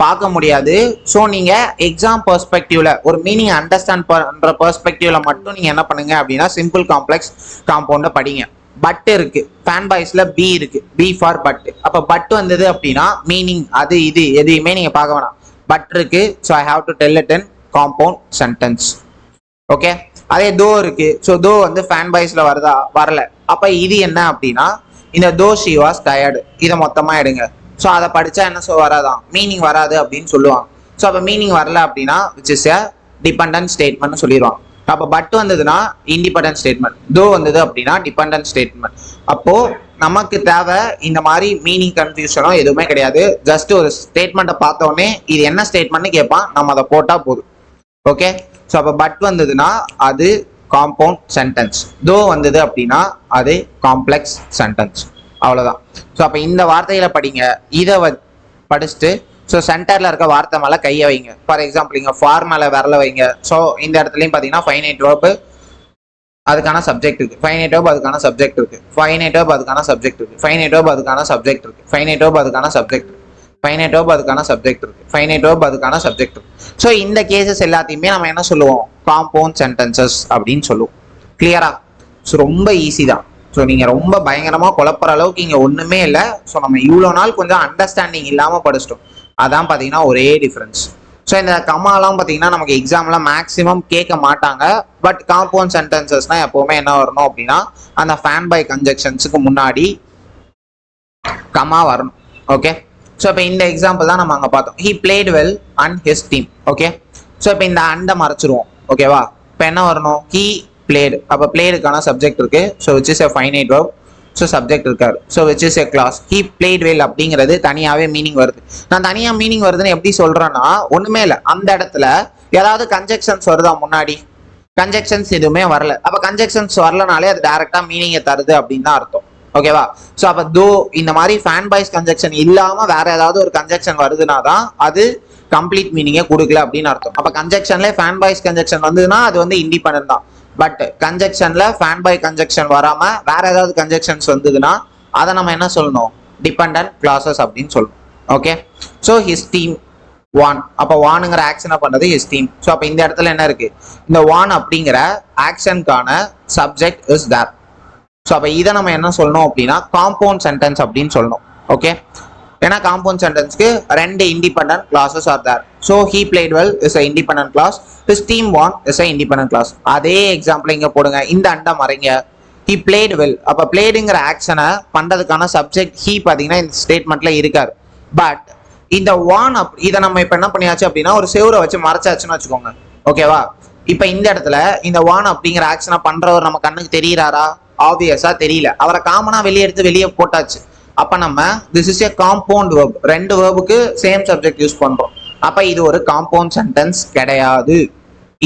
பார்க்க முடியாது. ஸோ நீங்க எக்ஸாம் பெர்ஸ்பெக்டிவ்ல ஒரு மீனிங் அண்டர்ஸ்டாண்ட் பண்ற பெர்ஸ்பெக்டிவ்ல மட்டும் நீங்க என்ன பண்ணுங்க அப்படின்னா சிம்பிள் காம்ப்ளெக்ஸ் காம்பவுண்ட படிங்க. பட் இருக்கு, ஃபேன் பாய்ஸ்ல பி இருக்கு, பி ஃபார் பட். அப்ப பட் வந்தது அப்படின்னா மீனிங் அது இது எதையுமே நீங்க பார்க்க வேணாம், பட் இருக்கு. So I have to tell it in compound sentence. Okay? அதே தோ இருக்கு, ஸோ தோ வந்து ஃபேன் பாய்ஸ்ல வருதா, வரல. அப்ப இது என்ன அப்படின்னா இந்த தோ ஷி வாஸ் டயர்டு இதை மொத்தமா எடுங்க. ஸோ அதை படிச்சா என்ன வராதான், மீனிங் வராது அப்படின்னு சொல்லுவாங்க. ஸோ அப்போ மீனிங் வரல அப்படின்னா which is a dependent statement சொல்லிடுவாங்க. அப்போ பட் வந்ததுன்னா இண்டிபெண்டன்ட் ஸ்டேட்மெண்ட், தோ வந்தது அப்படின்னா டிபெண்டன்ட் ஸ்டேட்மெண்ட். அப்போ நமக்கு தேவை இந்த மாதிரி மீனிங் கன்ஃபியூஷனோ எதுவுமே கிடையாது. ஜஸ்ட் ஒரு ஸ்டேட்மெண்ட்டை பார்த்தோன்னே இது என்ன ஸ்டேட்மெண்ட்னு கேட்பான், நம்ம அதை போட்டால் போதும். ஓகே? ஸோ அப்போ பட் வந்ததுன்னா அது காம்பவுண்ட் சென்டென்ஸ், தோ வந்தது அப்படின்னா அது காம்ப்ளெக்ஸ் சென்டென்ஸ். அவ்வளோதான். ஸோ அப்போ இந்த வார்த்தைகளை படிங்க. இதை படிச்சுட்டு ஸோ சென்டரில் இருக்க வார்த்தை மேலே கையை வைங்க. ஃபார் எக்ஸாம்பிள் இங்கே ஃபார் மேலே விரல வைங்க. ஸோ இந்த இடத்துலையும் பார்த்தீங்கன்னா ஃபைனைட் வேர்ப் அதுக்கான சப்ஜெக்ட் இருக்கு, ஃபைனைட் வேர்ப் அதுக்கான சப்ஜெக்ட் இருக்கு, ஃபைனைட் வேர்ப் அதுக்கான சப்ஜெக்ட் இருக்கு, ஃபைனைட் வேர்ப் அதுக்கான சப்ஜெக்ட் இருக்கு, ஃபைனைட் வேர்ப் அதுக்கான சப்ஜெக்ட் இருக்கு, ஃபைனைட் வேர்ப் அதுக்கான சப்ஜெக்ட் இருக்கு, ஃபைனைட் வேர்ப் அதுக்கான சப்ஜெக்ட் இருக்கு. ஸோ இந்த கேசஸ் எல்லாத்தையுமே நம்ம என்ன சொல்லுவோம், காம்பவுண்ட் சென்டென்சஸ் அப்படின்னு சொல்லுவோம். கிளியரா? ஸோ ரொம்ப ஈஸி தான். ஸோ நீங்கள் ரொம்ப பயங்கரமாக குழப்பற அளவுக்கு இங்கே ஒன்றுமே இல்லை. ஸோ நம்ம இவ்வளோ நாள் கொஞ்சம் அண்டர்ஸ்டாண்டிங் இல்லாமல் படிச்சிட்டோம். அதான் பார்த்தீங்கன்னா ஒரே டிஃப்ரென்ஸ். ஸோ இந்த கமாலாம் பார்த்தீங்கன்னா நமக்கு எக்ஸாமில் மேக்ஸிமம் கேட்க மாட்டாங்க. பட் காம்பவுண்ட் சென்டென்சஸ்னால் எப்போவுமே என்ன வரணும் அப்படின்னா அந்த ஃபேன் பை கன்ஜெக்ஷன்ஸுக்கு முன்னாடி கமா வரணும். ஓகே? ஸோ இப்போ இந்த எக்ஸாம்பிள் தான் நம்ம அங்கே பார்த்தோம். He played well and his team. Okay? So இப்போ இந்த அண்டை மறைச்சிருவோம். ஓகேவா? இப்போ என்ன வரணும், ஹி played. அப்போ பிளேடுக்கான சப்ஜெக்ட் இருக்கு, so which is a finite verb. So subject இருக்காரு, so which is a clause. He played well அப்படிங்கிறது தனியாகவே மீனிங் வருது. நான் தனியாக மீனிங் வருதுன்னு எப்படி சொல்றேன்னா ஒண்ணுமே இல்லை, அந்த இடத்துல ஏதாவது கன்ஜெக்ஷன்ஸ் வருதா முன்னாடி, கன்ஜெக்ஷன்ஸ் எதுவுமே வரல. அப்போ கன்ஜெக்ஷன்ஸ் வரலனாலே அது டைரக்டா மீனிங்கை தருது அப்படின்னு தான் அர்த்தம். ஓகேவா? ஸோ அப்போ தோ இந்த மாதிரி ஃபேன் பாய்ஸ் கன்ஜெக்ஷன் இல்லாம வேற ஏதாவது ஒரு கன்ஜெக்ஷன் வருதுன்னா தான் அது கம்ப்ளீட் மீனிங்கை கொடுக்கல அப்படின்னு அர்த்தம். அப்போ கன்ஜெக்ஷன்ல ஃபேன் பாய்ஸ் கன்ஜெக்ஷன் வந்ததுன்னா அது வந்து இண்டிபெண்டன்ட் தான். பட் கன்ஜெக்ஷன்ல ஃபேன் பை கன்ஜெக்ஷன் வராம வேற ஏதாவது கன்ஜெக்ஷன்ஸ் வந்ததுன்னா அதை நம்ம என்ன சொல்லணும், டிபெண்டன்ட் கிளாஸஸ் அப்படின்னு சொல்லணும். ஓகே? ஸோ ஹிஸ் டீம் வான். அப்போ வானுங்கிற ஆக்ஷனை பண்ணது ஹிஸ் டீம். ஸோ அப்போ இந்த இடத்துல என்ன இருக்கு, இந்த வான் அப்படிங்கிற ஆக்ஷனுக்கான சப்ஜெக்ட் இஸ் தேர். ஸோ அப்போ இதை நம்ம என்ன சொல்லணும் அப்படின்னா காம்பவுண்ட் சென்டென்ஸ் அப்படின்னு சொல்லணும். ஓகே? ஏன்னா காம்பவுண்ட் சென்டென்ஸ்க்கு ரெண்டு independent clauses are there. So he played well is a independent clause, his team won is a independent clause. அதே எக்ஸாம்பிள் இங்க போடுங்க, இந்த அண்டை மறைங்க. ஹி பிளேட் வெல், அப்போ பிளேடுங்கிற ஆக்ஷனை பண்றதுக்கான சப்ஜெக்ட் ஹி பார்த்தீங்கன்னா இந்த ஸ்டேட்மெண்ட்ல இருக்காரு. பட் இந்த வான் இதை நம்ம இப்போ என்ன பண்ணியாச்சு அப்படின்னா ஒரு செவரை வச்சு மறைச்சாச்சுன்னு வச்சுக்கோங்க. ஓகேவா? இப்போ இந்த இடத்துல இந்த வான் அப்படிங்கிற ஆக்ஷனை பண்றவர் நம்ம கண்ணுக்கு தெரியறாரா, ஆப்வியஸா தெரியல. அவரை காமனா வெளியே எடுத்து வெளியே போட்டாச்சு. அப்ப நம்ம this is a compound verb, ரெண்டு வேர்புக்கு சேம் சப்ஜெக்ட் யூஸ் பண்றோம். அப்ப இது ஒரு காம்பவுண்ட் சென்டென்ஸ் கிடையாது.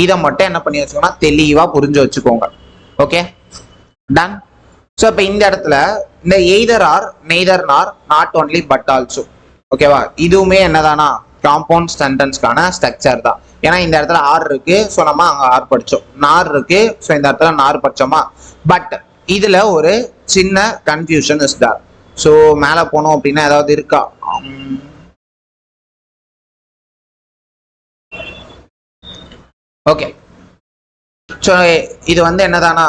இதை மட்டும் என்ன பண்ணி வச்சுக்கோங்கன்னா தெளிவா புரிஞ்சு வச்சுக்கோங்க. ஓகே? டன். ஸோ இப்போ இந்த இடத்துல இந்த எய்தர் ஆர் நெய்தர் நார் நாட் ஒன்லி பட் ஆல்சோ. ஓகேவா? இதுவுமே என்னதானா காம்பவுண்ட் சென்டென்ஸ்க்கான ஸ்ட்ரக்சர் தான். ஏன்னா இந்த இடத்துல ஆர் இருக்கு, ஸோ நம்ம அங்கே ஆர் படித்தோம். நார் இருக்கு, ஸோ இந்த இடத்துல நார் படித்தோமா. பட் இதுல ஒரு சின்ன கன்ஃபியூஷன் இஸ் தேர். ஸோ மேலே போனோம் அப்படின்னா ஏதாவது இருக்கா? ஓகே, ஸோ இது வந்து என்னதானா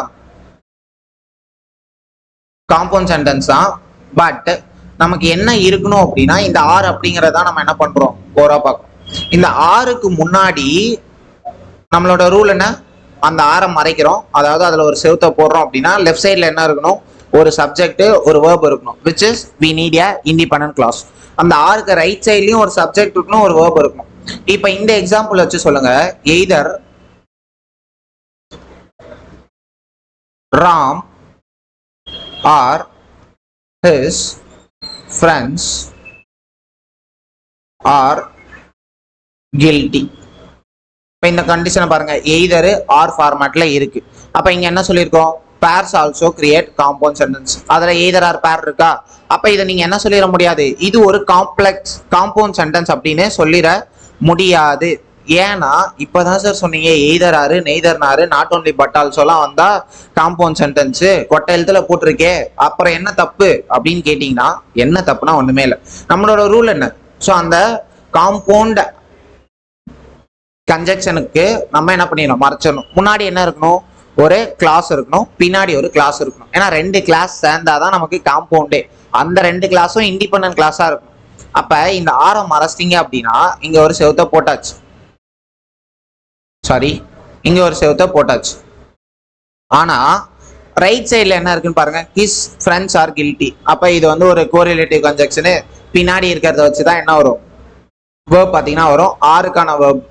காம்பவுண்ட் சென்டென்ஸ் தான். பட் நமக்கு என்ன இருக்கணும் அப்படின்னா இந்த ஆர் அப்படிங்கிறத நம்ம என்ன பண்றோம் போரா பார்க்கணும். இந்த ஆருக்கு முன்னாடி நம்மளோட ரூல் என்ன, அந்த ஆரை மறைக்கிறோம், அதாவது அதுல ஒரு செவுத்த போடுறோம் அப்படின்னா லெஃப்ட் சைட்ல என்ன இருக்கணும், ஒரு சப்ஜெக்ட் ஒரு வேர்ப் இருக்கணும், which is we need a independent clause. அந்த ஆருக்கு ரைட் சைட்லயும் ஒரு சப்ஜெக்ட் இருக்கணும், ஒரு வேர்ப் இருக்கணும். இப்ப இந்த எக்ஸாம்பிள் வச்சு சொல்லுங்க, either Ram or his friends are guilty. இப்போ இந்த கண்டிஷனை பாருங்க, எய்தர் ஆர் ஃபார்மேட்ல இருக்கு. அப்ப இங்க என்ன சொல்லியிருக்கோம், pairs also create compound sentence. அதுல எய்தர் ஆர் பேர் இருக்கா. அப்ப இதை நீங்க என்ன சொல்லிட முடியாது, இது ஒரு காம்ப்ளெக்ஸ் காம்பவுண்ட் சென்டென்ஸ் அப்படின்னு சொல்லிட முடியாது. ஏன்னா இப்பதான் சார் சொன்னீங்க எய்தர் ஆறு நெய்தர் நாரு நாட் ஓன்லி பட் ஆல்சோலாம் வந்தா காம்பவுண்ட் சென்டென்ஸ் கொட்டை எழுத்துல போட்டிருக்கே, அப்புறம் என்ன தப்பு அப்படின்னு கேட்டீங்கன்னா என்ன தப்புனா ஒண்ணுமே இல்லை. நம்மளோட ரூல் என்ன, ஸோ அந்த காம்பவுண்ட் கன்ஜெக்ஷனுக்கு நம்ம என்ன பண்ணிடணும், மறைச்சிடணும். முன்னாடி என்ன இருக்கணும், ஒரு கிளாஸ் இருக்கணும், பின்னாடி ஒரு கிளாஸ் இருக்கணும். ஏன்னா ரெண்டு கிளாஸ் சேர்ந்தாதான் நமக்கு காம்பவுண்டே. அந்த ரெண்டு கிளாஸும் இண்டிபெண்டன்ட் கிளாஸா இருக்கும். அப்ப இந்த ஆரம் மறைச்சிட்டீங்க அப்படின்னா இங்க ஒரு செவுத்த போட்டாச்சு, சாரி இங்க ஒரு செவுத்த போட்டாச்சு. ஆனா ரைட் சைட்ல என்ன இருக்குன்னு பாருங்க, ஹிஸ் ஃப்ரெண்ட்ஸ் ஆர் கில்ட்டி. அப்ப இது வந்து ஒரு கோரிலேட்டிவ் கன்ஜெக்ஷனு. பின்னாடி இருக்கிறத வச்சுதான் என்ன வரும், வேர்ப் பாத்தீங்கன்னா வரும். ஆருக்கான வேர்ப்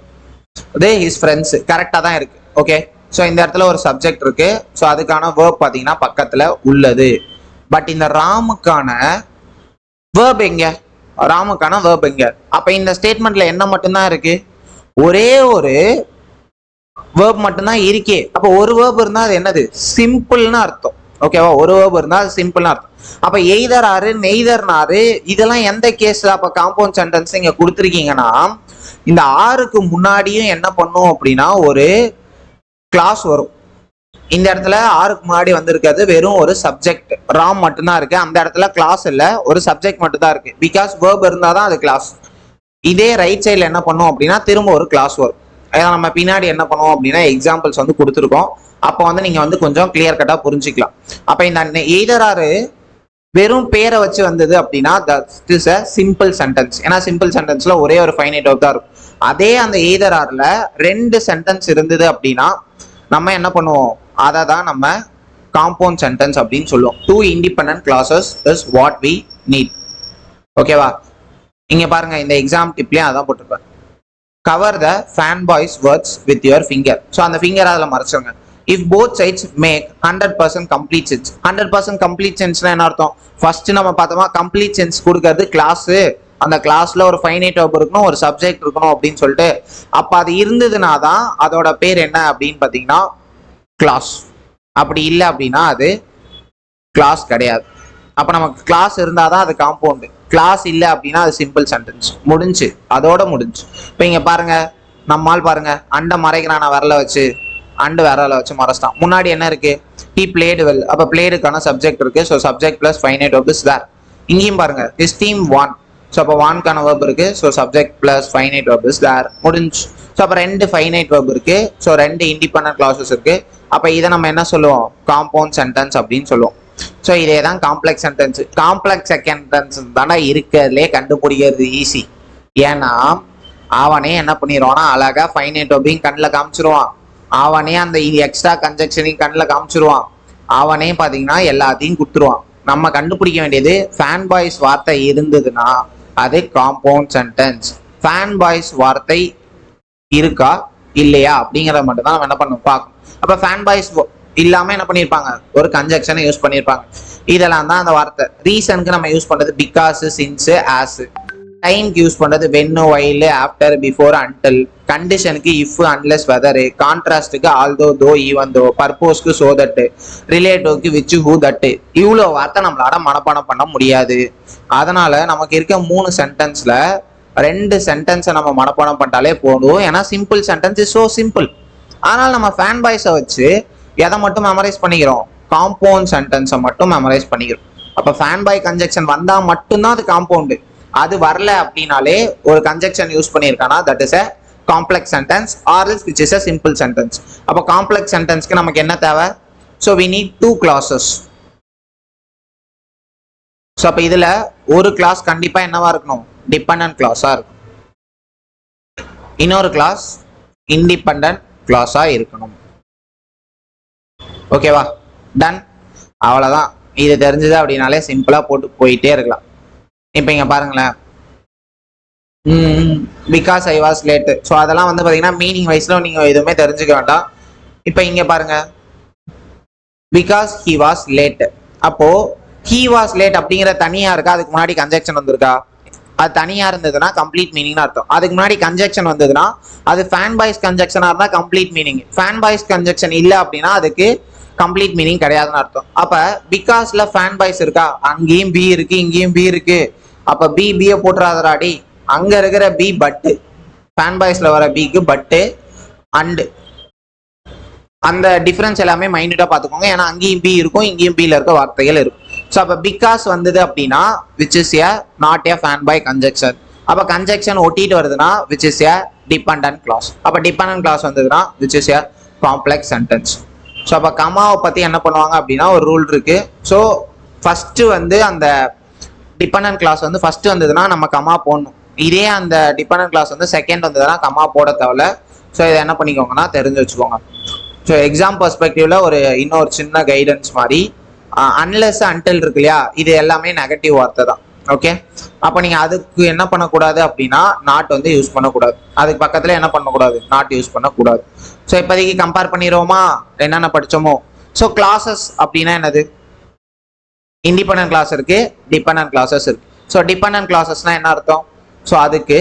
இது ஹிஸ் ஃப்ரெண்ட்ஸ் கரெக்டா தான் இருக்கு. ஓகே, ஸோ இந்த இடத்துல ஒரு சப்ஜெக்ட் இருக்கு, ஸோ அதுக்கான வேர்ப் பாத்தீங்கன்னா பக்கத்துல உள்ளது. பட் இந்த ராமுக்கான வேர்ப் எங்க, ராமுக்கான வேர்ப் எங்க. அப்ப இந்த ஸ்டேட்மெண்ட்ல என்ன மட்டும்தான் இருக்கு, ஒரே ஒரு வேர்ப் மட்டும்தான் இருக்கே. அப்ப ஒரு வேர்ப் இருந்தா அது என்னது, சிம்பிள்னு அர்த்தம். ஓகேவா, ஒரு வேர்ப் இருந்தா அது சிம்பிள்னு அர்த்தம். அப்ப எய்தர் ஆறு நெய்தர் நாரு இதெல்லாம் எந்த கேஸ்ல அப்ப காம்பவுண்ட் சென்டென்ஸ் இங்க கொடுத்துருக்கீங்கன்னா, இந்த ஆருக்கு முன்னாடியும் என்ன பண்ணும் அப்படின்னா ஒரு கிளாஸ் வரும். இந்த இடத்துல ஆருக்கு முன்னாடி வந்திருக்கிறது வெறும் ஒரு சப்ஜெக்ட் ராம் மட்டும்தான் இருக்கு. அந்த இடத்துல கிளாஸ் இல்ல, ஒரு சப்ஜெக்ட் மட்டும் தான் இருக்கு. பிகாஸ் வேர்ப் இருந்தாதான் அது கிளாஸ். இதே ரைட் சைட்ல என்ன பண்ணும் அப்படின்னா திரும்ப ஒரு கிளாஸ் வரும். நம்ம பின்னாடி என்ன பண்ணுவோம் அப்படின்னா எக்ஸாம்பிள்ஸ் வந்து கொடுத்துருக்கோம். அப்போ வந்து நீங்க வந்து கொஞ்சம் கிளியர் கட்டா புரிஞ்சுக்கலாம். அப்ப இந்த எய்தர் ஆறு வெறும் பேரை வச்சு வந்தது அப்படின்னா that is a simple sentence. ஏன்னா சிம்பிள் சென்டென்ஸ்ல ஒரே ஒரு ஃபைனைட் வேர்ப் தான் இருக்கும். அதே அந்த எய்தர் ஆர்ல ரெண்டு சென்டென்ஸ் இருந்தது அப்படின்னா நம்ம என்ன பண்ணுவோம், அதை தான் நம்ம காம்பவுண்ட் சென்டென்ஸ் அப்படின்னு சொல்லுவோம். Two independent clauses is what we need. ஓகேவா, இங்க பாருங்க இந்த எக்ஸாம் டிப்லயே அதான் போட்டிருப்பேன், cover the fan boys words with your finger. So அந்த ஃபிங்கர் அதில் மறைச்சிருங்க. If both sides make 100% complete sense. 100% complete சென்ஸ்னா என்ன அர்த்தம், ஃபர்ஸ்ட் நம்ம பார்த்தோமா கம்ப்ளீட் சென்ஸ் கொடுக்கறது கிளாஸ். அந்த கிளாஸ்ல ஒரு ஃபைனைட் வேர்ப் இருக்கணும், ஒரு சப்ஜெக்ட் இருக்கணும் அப்படின்னு சொல்லிட்டு. அப்ப அது இருந்ததுனா தான் அதோட பேர் என்ன அப்படின்னு பார்த்தீங்கன்னா கிளாஸ். அப்படி இல்லை அப்படின்னா அது கிளாஸ் கிடையாது. அப்ப நமக்கு கிளாஸ் இருந்தாதான் அது காம்பவுண்டு, கிளாஸ் இல்லை அப்படின்னா அது சிம்பிள் சென்டென்ஸ். முடிஞ்சு, அதோட முடிஞ்சு. இப்போ இங்க பாருங்க, நம்மால் பாருங்க அண்டை மறைக்கிறான வரல வச்சு, அண்டு வரல வச்சு மறைச்சிட்டான். முன்னாடி என்ன இருக்கு, he played well. அப்ப பிளேடுக்கான சப்ஜெக்ட் இருக்கு, so subject plus finite verb is there. இங்கேயும் பாருங்க his team won. ஸோ அப்போ வான்கான வேர்ப் இருக்கு, so subject plus finite verb is there. முடிஞ்சு. ஸோ அப்போ ரெண்டு ஃபைனைட் வேர்ப் இருக்கு, ஸோ ரெண்டு இண்டிபெண்டன்ட் கிளாஸஸ் இருக்கு. அப்போ இதை நம்ம என்ன சொல்லுவோம், காம்பவுண்ட் சென்டென்ஸ் அப்படின்னு சொல்லுவோம். ஸோ இதே தான் காம்ப்ளெக்ஸ் சென்டென்ஸ். காம்ப்ளெக்ஸ் சென்டென்ஸ் தானே இருக்கிறதுலே கண்டுபிடிக்கிறது ஈஸி. ஏன்னா அவனே என்ன பண்ணிடுவான்னா அழகா ஃபைனைட் வேர்பையும் கண்ணில் காமிச்சிருவான், அவனே அந்த எக்ஸ்ட்ரா கன்ஜெக்ஷனையும் கண்ணில் காமிச்சிருவான், அவனே பார்த்தீங்கன்னா எல்லாத்தையும் கொடுத்துருவான். நம்ம கண்டுபிடிக்க வேண்டியது ஃபேன் பாய்ஸ் வார்த்தை இருந்ததுன்னா அது காம்பவுண்ட் சென்டென்ஸ். ஃபேன் பாய்ஸ் வார்த்தை இருக்கா இல்லையா அப்படிங்கிறத மட்டும் தான் நம்ம என்ன பண்ண பார்க்கணும். அப்போ ஃபேன் பாய்ஸ் இல்லாம என்ன பண்ணியிருப்பாங்க, ஒரு கன்ஜெக்ஷனை யூஸ் பண்ணியிருப்பாங்க. இதெல்லாம் தான் அந்த வார்த்தை. ரீசனுக்கு நம்ம யூஸ் பண்றது பிகாஸ், சின்ஸ், ஆஸ். டைம்க்கு யூஸ் பண்றது when, while, after, before, until. கண்டிஷனுக்கு இஃப், அன்லெஸ், வெதர். கான்ட்ராஸ்டுக்கு ஆல்தோ, தோ, ஈவன் தோ. பர்போஸ்க்கு சோ தட். ரிலேட்டிவ்க்கு விச், ஹூ, தட். இவ்வளோ வார்த்தை நம்மளால மனப்பாடம் பண்ண முடியாது. அதனால நமக்கு இருக்க 3 சென்டென்ஸ்ல ரெண்டு சென்டென்ஸை நம்ம மனப்பாடம் பண்ணிட்டாலே போதும். ஏன்னா simple sentence is so simple. ஆனால் நம்ம ஃபேன் பாய்ஸை வச்சு எதை மட்டும் மெமரைஸ் பண்ணிக்கிறோம்? காம்பவுண்ட் சென்டென்ஸை மட்டும் மெமரைஸ் பண்ணிக்கிறோம். அப்போ ஃபேன் பாய் கன்ஜெக்ஷன் வந்தால் மட்டும்தான் அது காம்பவுண்டு. அது வரல அப்படின்னாலே ஒரு கன்ஜெக்ஷன் யூஸ் பண்ணியிருக்கானா that is a complex sentence or is which is a simple sentence. அப்போ காம்ப்ளெக்ஸ் சென்டென்ஸ்க்கு நமக்கு என்ன தேவை? So we need 2 clauses. So அப்போ இதில் ஒரு கிளாஸ் கண்டிப்பாக என்னவா இருக்கணும்? டிபெண்டன்ட் கிளாஸாக இருக்கும். இன்னொரு கிளாஸ் இண்டிபெண்டன்ட் கிளாஸாக இருக்கணும். ஓகேவா? டன். அவ்வளோதான். இது தெரிஞ்சது அப்படின்னாலே சிம்பிளாக போட்டு போயிட்டே இருக்கலாம். இப்போ இங்கே பாருங்களேன், because I was late. So அதெல்லாம் வந்து பார்த்தீங்கன்னா மீனிங் வைஸில் நீங்கள் எதுவுமே தெரிஞ்சுக்க வேண்டாம். இப்போ இங்கே பாருங்க, பிகாஸ் ஹி வாஸ் லேட். அப்போ ஹி வாஸ் லேட் அப்படிங்கிற தனியா இருக்கா? அதுக்கு முன்னாடி கன்ஜெக்ஷன் வந்திருக்கா? அது தனியா இருந்ததுன்னா கம்ப்ளீட் மீனிங்னு அர்த்தம். அதுக்கு முன்னாடி கன்ஜெக்ஷன் வந்ததுன்னா அது ஃபேன் பாய்ஸ் கன்ஜெக்ஷனா இருந்தா complete meaning. Fan boys conjunction இல்லை அப்படின்னா அதுக்கு கம்ப்ளீட் மீனிங் கிடையாதுன்னு அர்த்தம். அப்ப பிகாஸ்ல ஃபேன் பாய்ஸ் இருக்கா? அங்கேயும் பி இருக்கு, இங்கேயும் பி இருக்கு. அப்ப பியை போட்டுறாதராடி. அங்க இருக்கிற பி பட்டு, ஃபேன் பாய்ஸ்ல வர பிக்கு பட்டு அண்டு. அந்த டிஃபரன்ஸ் எல்லாமே மைன்யூட்டா பார்த்துக்கோங்க. ஏன்னா அங்கேயும் பி இருக்கும், இங்கேயும் பியில் இருக்க வார்த்தைகள் இருக்கும். ஸோ அப்போ பிகாஸ் வந்தது அப்படின்னா which is a not a fanboy conjunction. அப்போ கன்ஜெக்ஷன் ஒட்டிட்டு வருதுன்னா which is a dependent clause. அப்போ டிபெண்டன்ட் கிளாஸ் வந்ததுன்னா which is a complex sentence. So அப்போ கமாவை பற்றி என்ன பண்ணுவாங்க அப்படின்னா ஒரு ரூல் இருக்கு. ஸோ ஃபர்ஸ்ட் வந்து அந்த டிபெண்டன்ட் கிளாஸ் வந்து ஃபர்ஸ்ட் வந்ததுன்னா நம்ம கமா போடணும். இதே அந்த டிபெண்டன்ட் கிளாஸ் வந்து செகண்ட் வந்ததுன்னா கமா போட தேவையில்ல. ஸோ இதை என்ன பண்ணிக்கோங்கன்னா தெரிஞ்சு வச்சுக்கோங்க. ஸோ எக்ஸாம் பெர்ஸ்பெக்டிவ்ல இன்னொரு சின்ன கைடன்ஸ் மாதிரி, அன்லெஸ் அன்டில் இருக்கு இல்லையா, இது எல்லாமே நெகட்டிவ் வார்த்தை தான். ஓகே, அப்போ நீங்க அதுக்கு என்ன பண்ணக்கூடாது அப்படின்னா நாட் வந்து யூஸ் பண்ணக்கூடாது. அதுக்கு பக்கத்துல என்ன பண்ணக்கூடாது? நாட் யூஸ் பண்ணக்கூடாது. ஸோ இப்போதைக்கு கம்பேர் பண்ணிடுவோமா என்னென்ன படிச்சோமோ. ஸோ கிளாஸஸ் அப்படின்னா என்னது? இண்டிபெண்டன்ட் கிளாஸ் இருக்கு, டிபெண்டன்ட் கிளாஸஸ் இருக்கு. ஸோ டிபெண்டன்ட் கிளாஸஸ்னா என்ன அர்த்தம்? ஸோ அதுக்கு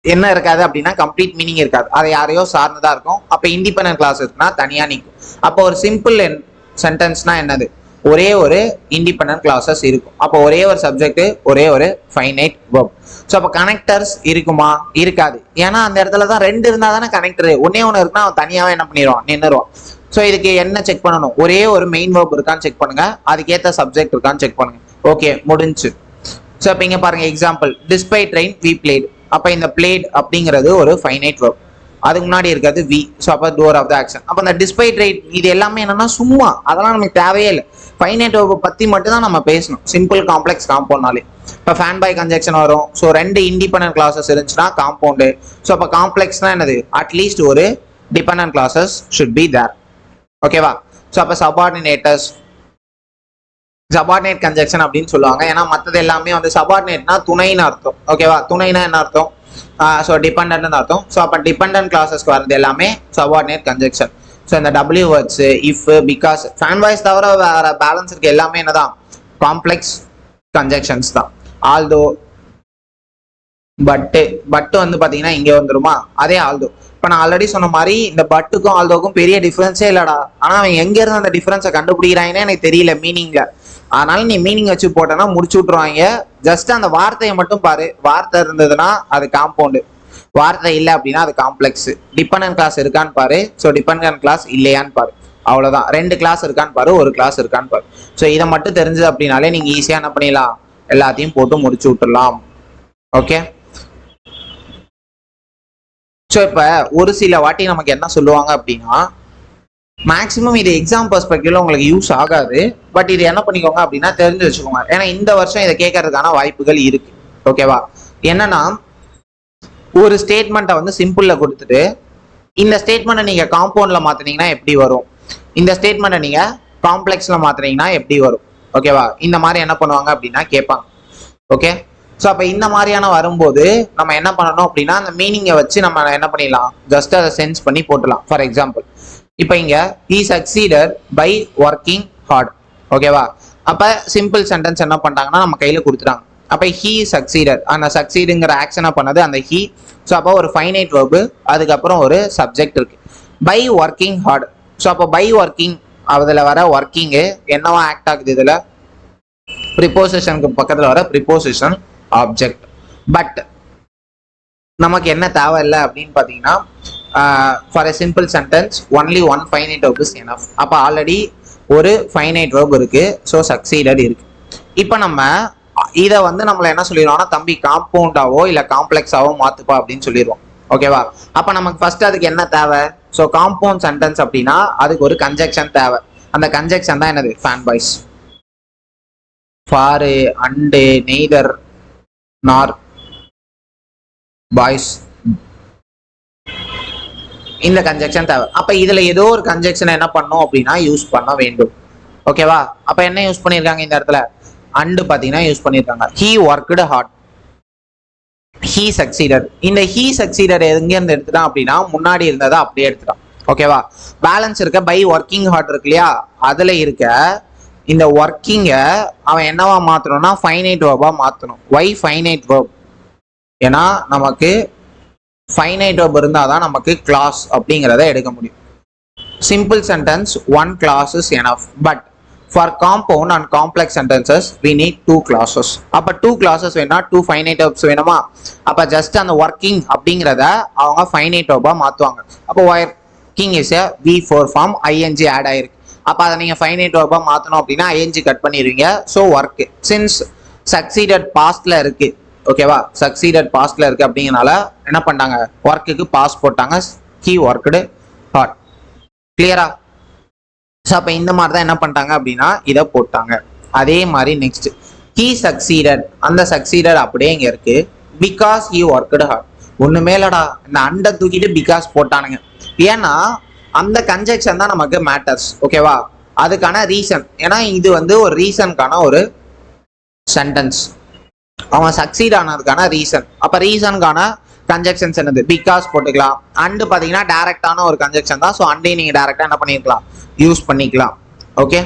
என்ன இருக்காது அப்படின்னா கம்ப்ளீட் மீனிங் இருக்காது, அதை யாரையோ சார்ந்ததா இருக்கும். அப்போ இண்டிபெண்டன்ட் கிளாஸ் இருக்குன்னா தனியா நிற்கும். அப்போ ஒரு சிம்பிள் சென்டென்ஸ்னா என்னது? ஒரே ஒரு இண்டிபெண்டன்ட் கிளாஸஸ் இருக்கும். அப்போ ஒரே ஒரு சப்ஜெக்ட், ஒரே ஒரு ஃபைனைட் வெர்ப். ஸோ அப்போ கனெக்டர்ஸ் இருக்குமா? இருக்காது. ஏன்னா அந்த இடத்துல தான் ரெண்டு இருந்தால் தானே கனெக்டர். ஒன்னே ஒன்று இருக்குன்னா அவன் தனியாகவே என்ன பண்ணிடுவான்? நின்றுருவான். ஸோ இதுக்கு என்ன செக் பண்ணணும்? ஒரே ஒரு மெயின் வெர்ப் இருக்கான்னு செக் பண்ணுங்க, அதுக்கேற்ற சப்ஜெக்ட் இருக்கான்னு செக் பண்ணுங்க. ஓகே, முடிஞ்சு. ஸோ இப்போ இங்கே பாருங்க example, despite rain we played. அப்போ இந்த பிளேட் அப்படிங்கிறது ஒரு ஃபைனைட் வெர்ப், அதுக்கு முன்னாடி இருக்கிறது வி. ஸோ அப்போ டோர் ஆஃப் த ஆக்ஷன். அப்போ இந்த டிஸ்பைட் ரைட் இது எல்லாமே என்னன்னா சும்மா, அதெல்லாம் நமக்கு தேவையே இல்லை. ஃபைனைட் வெர்பை பற்றி மட்டும் தான் நம்ம பேசணும். சிம்பிள் காம்ப்ளெக்ஸ் காம்பவுண்ட்னாலே இப்போ ஃபேன் பை கன்ஜெக்ஷன் வரும். ஸோ ரெண்டு இண்டிபெண்டன்ட் கிளாஸஸ் இருந்துச்சுன்னா காம்பவுண்டு. ஸோ அப்போ காம்ப்ளெக்ஸ்னா என்னது? அட்லீஸ்ட் ஒரு dependent clauses should be there. ஓகேவா? ஸோ அப்போ சபார்டினேட்டர்ஸ், சபார்டினேட் கன்ஜெக்ஷன் அப்படின்னு சொல்லுவாங்க. ஏன்னா மற்றது எல்லாமே வந்து சபார்டினேட்னா துணைன்னு அர்த்தம். ஓகேவா? துணைனா என்ன அர்த்தம்? ஸோ டிபெண்டன்ட்னு அர்த்தம். ஸோ அப்போ டிபெண்டன்ட் கிளாஸஸ்க்கு வரது எல்லாமே சபார்டினேட் கன்ஜெக்ஷன். ஸோ இந்த W words, if, because, fan voice தவிர வேற பேலன்ஸ் இருக்கு எல்லாமே என்னதான்? காம்ப்ளெக்ஸ் கன்ஜெக்ஷன்ஸ் தான். ஆல்தோ, பட்டு வந்து பார்த்தீங்கன்னா இங்கே வந்துருமா? அதே ஆல்தோ. இப்போ நான் ஆல்ரெடி சொன்ன மாதிரி இந்த பட்டுக்கும் ஆல்தோக்கும் பெரிய டிஃபரன்ஸே இல்லடா. ஆனால் அவன் எங்க இருந்து அந்த டிஃபரன்ஸை கண்டுபிடிக்கிறாங்கன்னு எனக்கு தெரியல மீனிங்ல. அதனால நீ மீனிங் வச்சு போட்டேன்னா முடிச்சு விட்டுருவாங்க. ஜஸ்ட் அந்த வார்த்தையை மட்டும் பாரு. வார்த்தை இருந்ததுன்னா அது காம்பவுண்டு, வார்த்தை இல்லை அப்படின்னா அது காம்ப்ளெக்ஸ். டிபெண்டன்ட் கிளாஸ் இருக்கான்னு பாரு. ஸோ டிபெண்டன்ட் கிளாஸ் இல்லையான்னு பாரு. அவ்வளோதான். ரெண்டு கிளாஸ் இருக்கான்னு பாரு, ஒரு கிளாஸ் இருக்கான்னு பாரு. ஸோ இதை மட்டும் தெரிஞ்சது அப்படின்னாலே நீங்க ஈஸியாக என்ன பண்ணிடலாம்? எல்லாத்தையும் போட்டு முடிச்சு விட்டுடலாம். ஓகே, ஸோ இப்போ ஒரு சில வாட்டி நமக்கு என்ன சொல்லுவாங்க அப்படின்னா, மேக்ஸிமம் இது எக்ஸாம் பெர்ஸ்பெக்டிவ்ல உங்களுக்கு யூஸ் ஆகாது. பட் இது என்ன பண்ணிக்கோங்க அப்படின்னா தெரிஞ்சு வச்சுக்கோங்க. ஏன்னா இந்த வருஷம் இதை கேட்கறதுக்கான வாய்ப்புகள் இருக்கு. ஓகேவா? என்னன்னா ஒரு ஸ்டேட்மெண்ட்டை வந்து சிம்பிள்ல கொடுத்துட்டு இந்த ஸ்டேட்மெண்ட்டை நீங்க காம்பவுண்ட்ல மாத்தினீங்கன்னா எப்படி வரும், இந்த ஸ்டேட்மெண்ட்டை நீங்க காம்ப்ளெக்ஸ்ல மாத்தினீங்கன்னா எப்படி வரும். ஓகேவா? இந்த மாதிரி என்ன பண்ணுவாங்க அப்படின்னா கேட்பாங்க. ஓகே, ஸோ அப்போ இந்த மாதிரியான வரும்போது நம்ம என்ன பண்ணணும் அப்படின்னா அந்த மீனிங்கை வச்சு நம்ம என்ன பண்ணிடலாம்? ஜஸ்ட் அதை சென்ஸ் பண்ணி போட்டுடலாம். ஃபார் எக்ஸாம்பிள், இப்போ இங்க he succeeded by working hard. ஓகேவா? அப்ப சிம்பிள் சென்டென்ஸ் என்ன பண்ணிட்டாங்கன்னா நம்ம கையில கொடுத்துட்டாங்க. அப்ப he succeeded, அந்த சக்சீடுங்கிற ஆக்ஷனை பண்ணது அந்த he. ஸோ அப்போ ஒரு ஃபைனைட் வெர்பு, அதுக்கப்புறம் ஒரு சப்ஜெக்ட் இருக்கு. By working hard. ஸோ அப்போ பை ஒர்க்கிங் அதில் வர ஒர்க்கிங்கு என்னவா ஆக்ட் ஆகுது? இதில் ப்ரிப்போசிஷனுக்கு பக்கத்தில் வர ப்ரிப்போசிஷன் ஆப்ஜெக்ட். பட் நமக்கு என்ன தேவை இல்லை அப்படின்னு பார்த்தீங்கன்னா for a simple sentence only one finite verb is enough. அப்போ ஆல்ரெடி ஒரு ஃபைனைட் வெர்ப் இருக்கு, ஸோ சக்சீடட் இருக்கு. இப்போ நம்ம இதை வந்து நம்மள என்ன சொல்லிடுவோம்னா, தம்பி காம்பவுண்டாவோ இல்லை காம்ப்ளெக்ஸாவோ மாத்துப்பா அப்படின்னு சொல்லிடுவோம். ஓகேவா? அப்போ நமக்கு ஃபர்ஸ்ட் அதுக்கு என்ன தேவை? ஸோ காம்பவுண்ட் சென்டென்ஸ் அப்படின்னா அதுக்கு ஒரு கன்ஜெக்ஷன் தேவை. அந்த கன்ஜெக்ஷன் தான் என்னது? Fan boys, for, and, neither, நார், பாய்ஸ், இந்த கன்ஜெக்ஷன் தேவை. அப்ப இதுல ஏதோ ஒரு கன்ஜெக்ஷன் என்ன பண்ணும் அப்படின்னா யூஸ் பண்ண வேண்டும். ஓகேவா? அப்ப என்ன யூஸ் பண்ணிருக்காங்க இந்த இடத்துல? அண்டு பாத்தீங்கன்னா யூஸ் பண்ணிருக்காங்க. He worked heart, he succeeded. இந்த ஹீ சக்சீடட் எங்க இருந்து எடுத்துட்டான் அப்படின்னா முன்னாடி இருந்ததை அப்படியே எடுத்துட்டான். ஓகேவா? பேலன்ஸ் இருக்க பை ஒர்க்கிங் ஹார்ட் இருக்கு இல்லையா, அதுல இருக்க இந்த ஒர்க்கிங்க அவன் என்னவா மாத்தணும்னா ஃபைனைட் வெர்பா மாத்தணும். Why finite verb? ஏன்னா நமக்கு ஃபைனைட் வெர்ப் இருந்தால் தான் நமக்கு கிளாஸ் அப்படிங்கிறத எடுக்க முடியும். Simple sentence one clause is enough, but for compound and complex sentences we need two clauses. அப்போ டூ கிளாஸஸ் வேணா டூ ஃபைனைட் வெர்ப்ஸ் வேணுமா? அப்போ ஜஸ்ட் அந்த ஒர்க்கிங் அப்படிங்கிறத அவங்க ஃபைனைட் வெர்பாக மாற்றுவாங்க. அப்போ working is a V4 form, I N G add ஆயிருக்கு. அப்போ அதை நீங்கள் ஃபைனைட் வெர்பாக மாற்றணும் அப்படின்னா ஐஎன்ஜி கட் பண்ணிடுவீங்க. ஸோ ஒர்க் சின்ஸ் சக்சீடட் பாஸ்ட்ல இருக்கு. ஓகேவா? சக்சீடட் பாஸ்ட்ல இருக்கு அப்படிங்கனால என்ன பண்ணாங்க? ஒர்க்குக்கு பாஸ் போட்டாங்க. He worked heart. கிளியரா? ஸோ அப்போ இந்த மாதிரி தான் என்ன பண்ணிட்டாங்க அப்படின்னா இதை போட்டாங்க. அதே மாதிரி நெக்ஸ்ட் ஹி சக்சீடட், அந்த சக்சீடட் அப்படியே இங்க இருக்கு. Because he worked heart. ஒண்ணுமே இல்லடா, இந்த அண்டை தூக்கிட்டு பிகாஸ் போட்டானுங்க. ஏன்னா அந்த கன்ஜெக்ஷன் தான் நமக்கு மேட்டர்ஸ். ஓகேவா? அதுக்கான ரீசன், ஏன்னா இது வந்து ஒரு ரீசனுக்கான ஒரு சென்டென்ஸ். அவன் சக்சீட் ஆனதுக்கான ரீசன். அப்ப ரீசனுக்கான கன்ஜெக்ஷன்ஸ் என்னது? பிகாஸ் போட்டுக்கலாம். அண்டு பாத்தீங்கன்னா டைரக்டான ஒரு கன்ஜெக்ஷன் தான். ஸோ அண்டையும் நீங்க டைரக்டா என்ன பண்ணிருக்கலாம்? யூஸ் பண்ணிக்கலாம். ஓகே?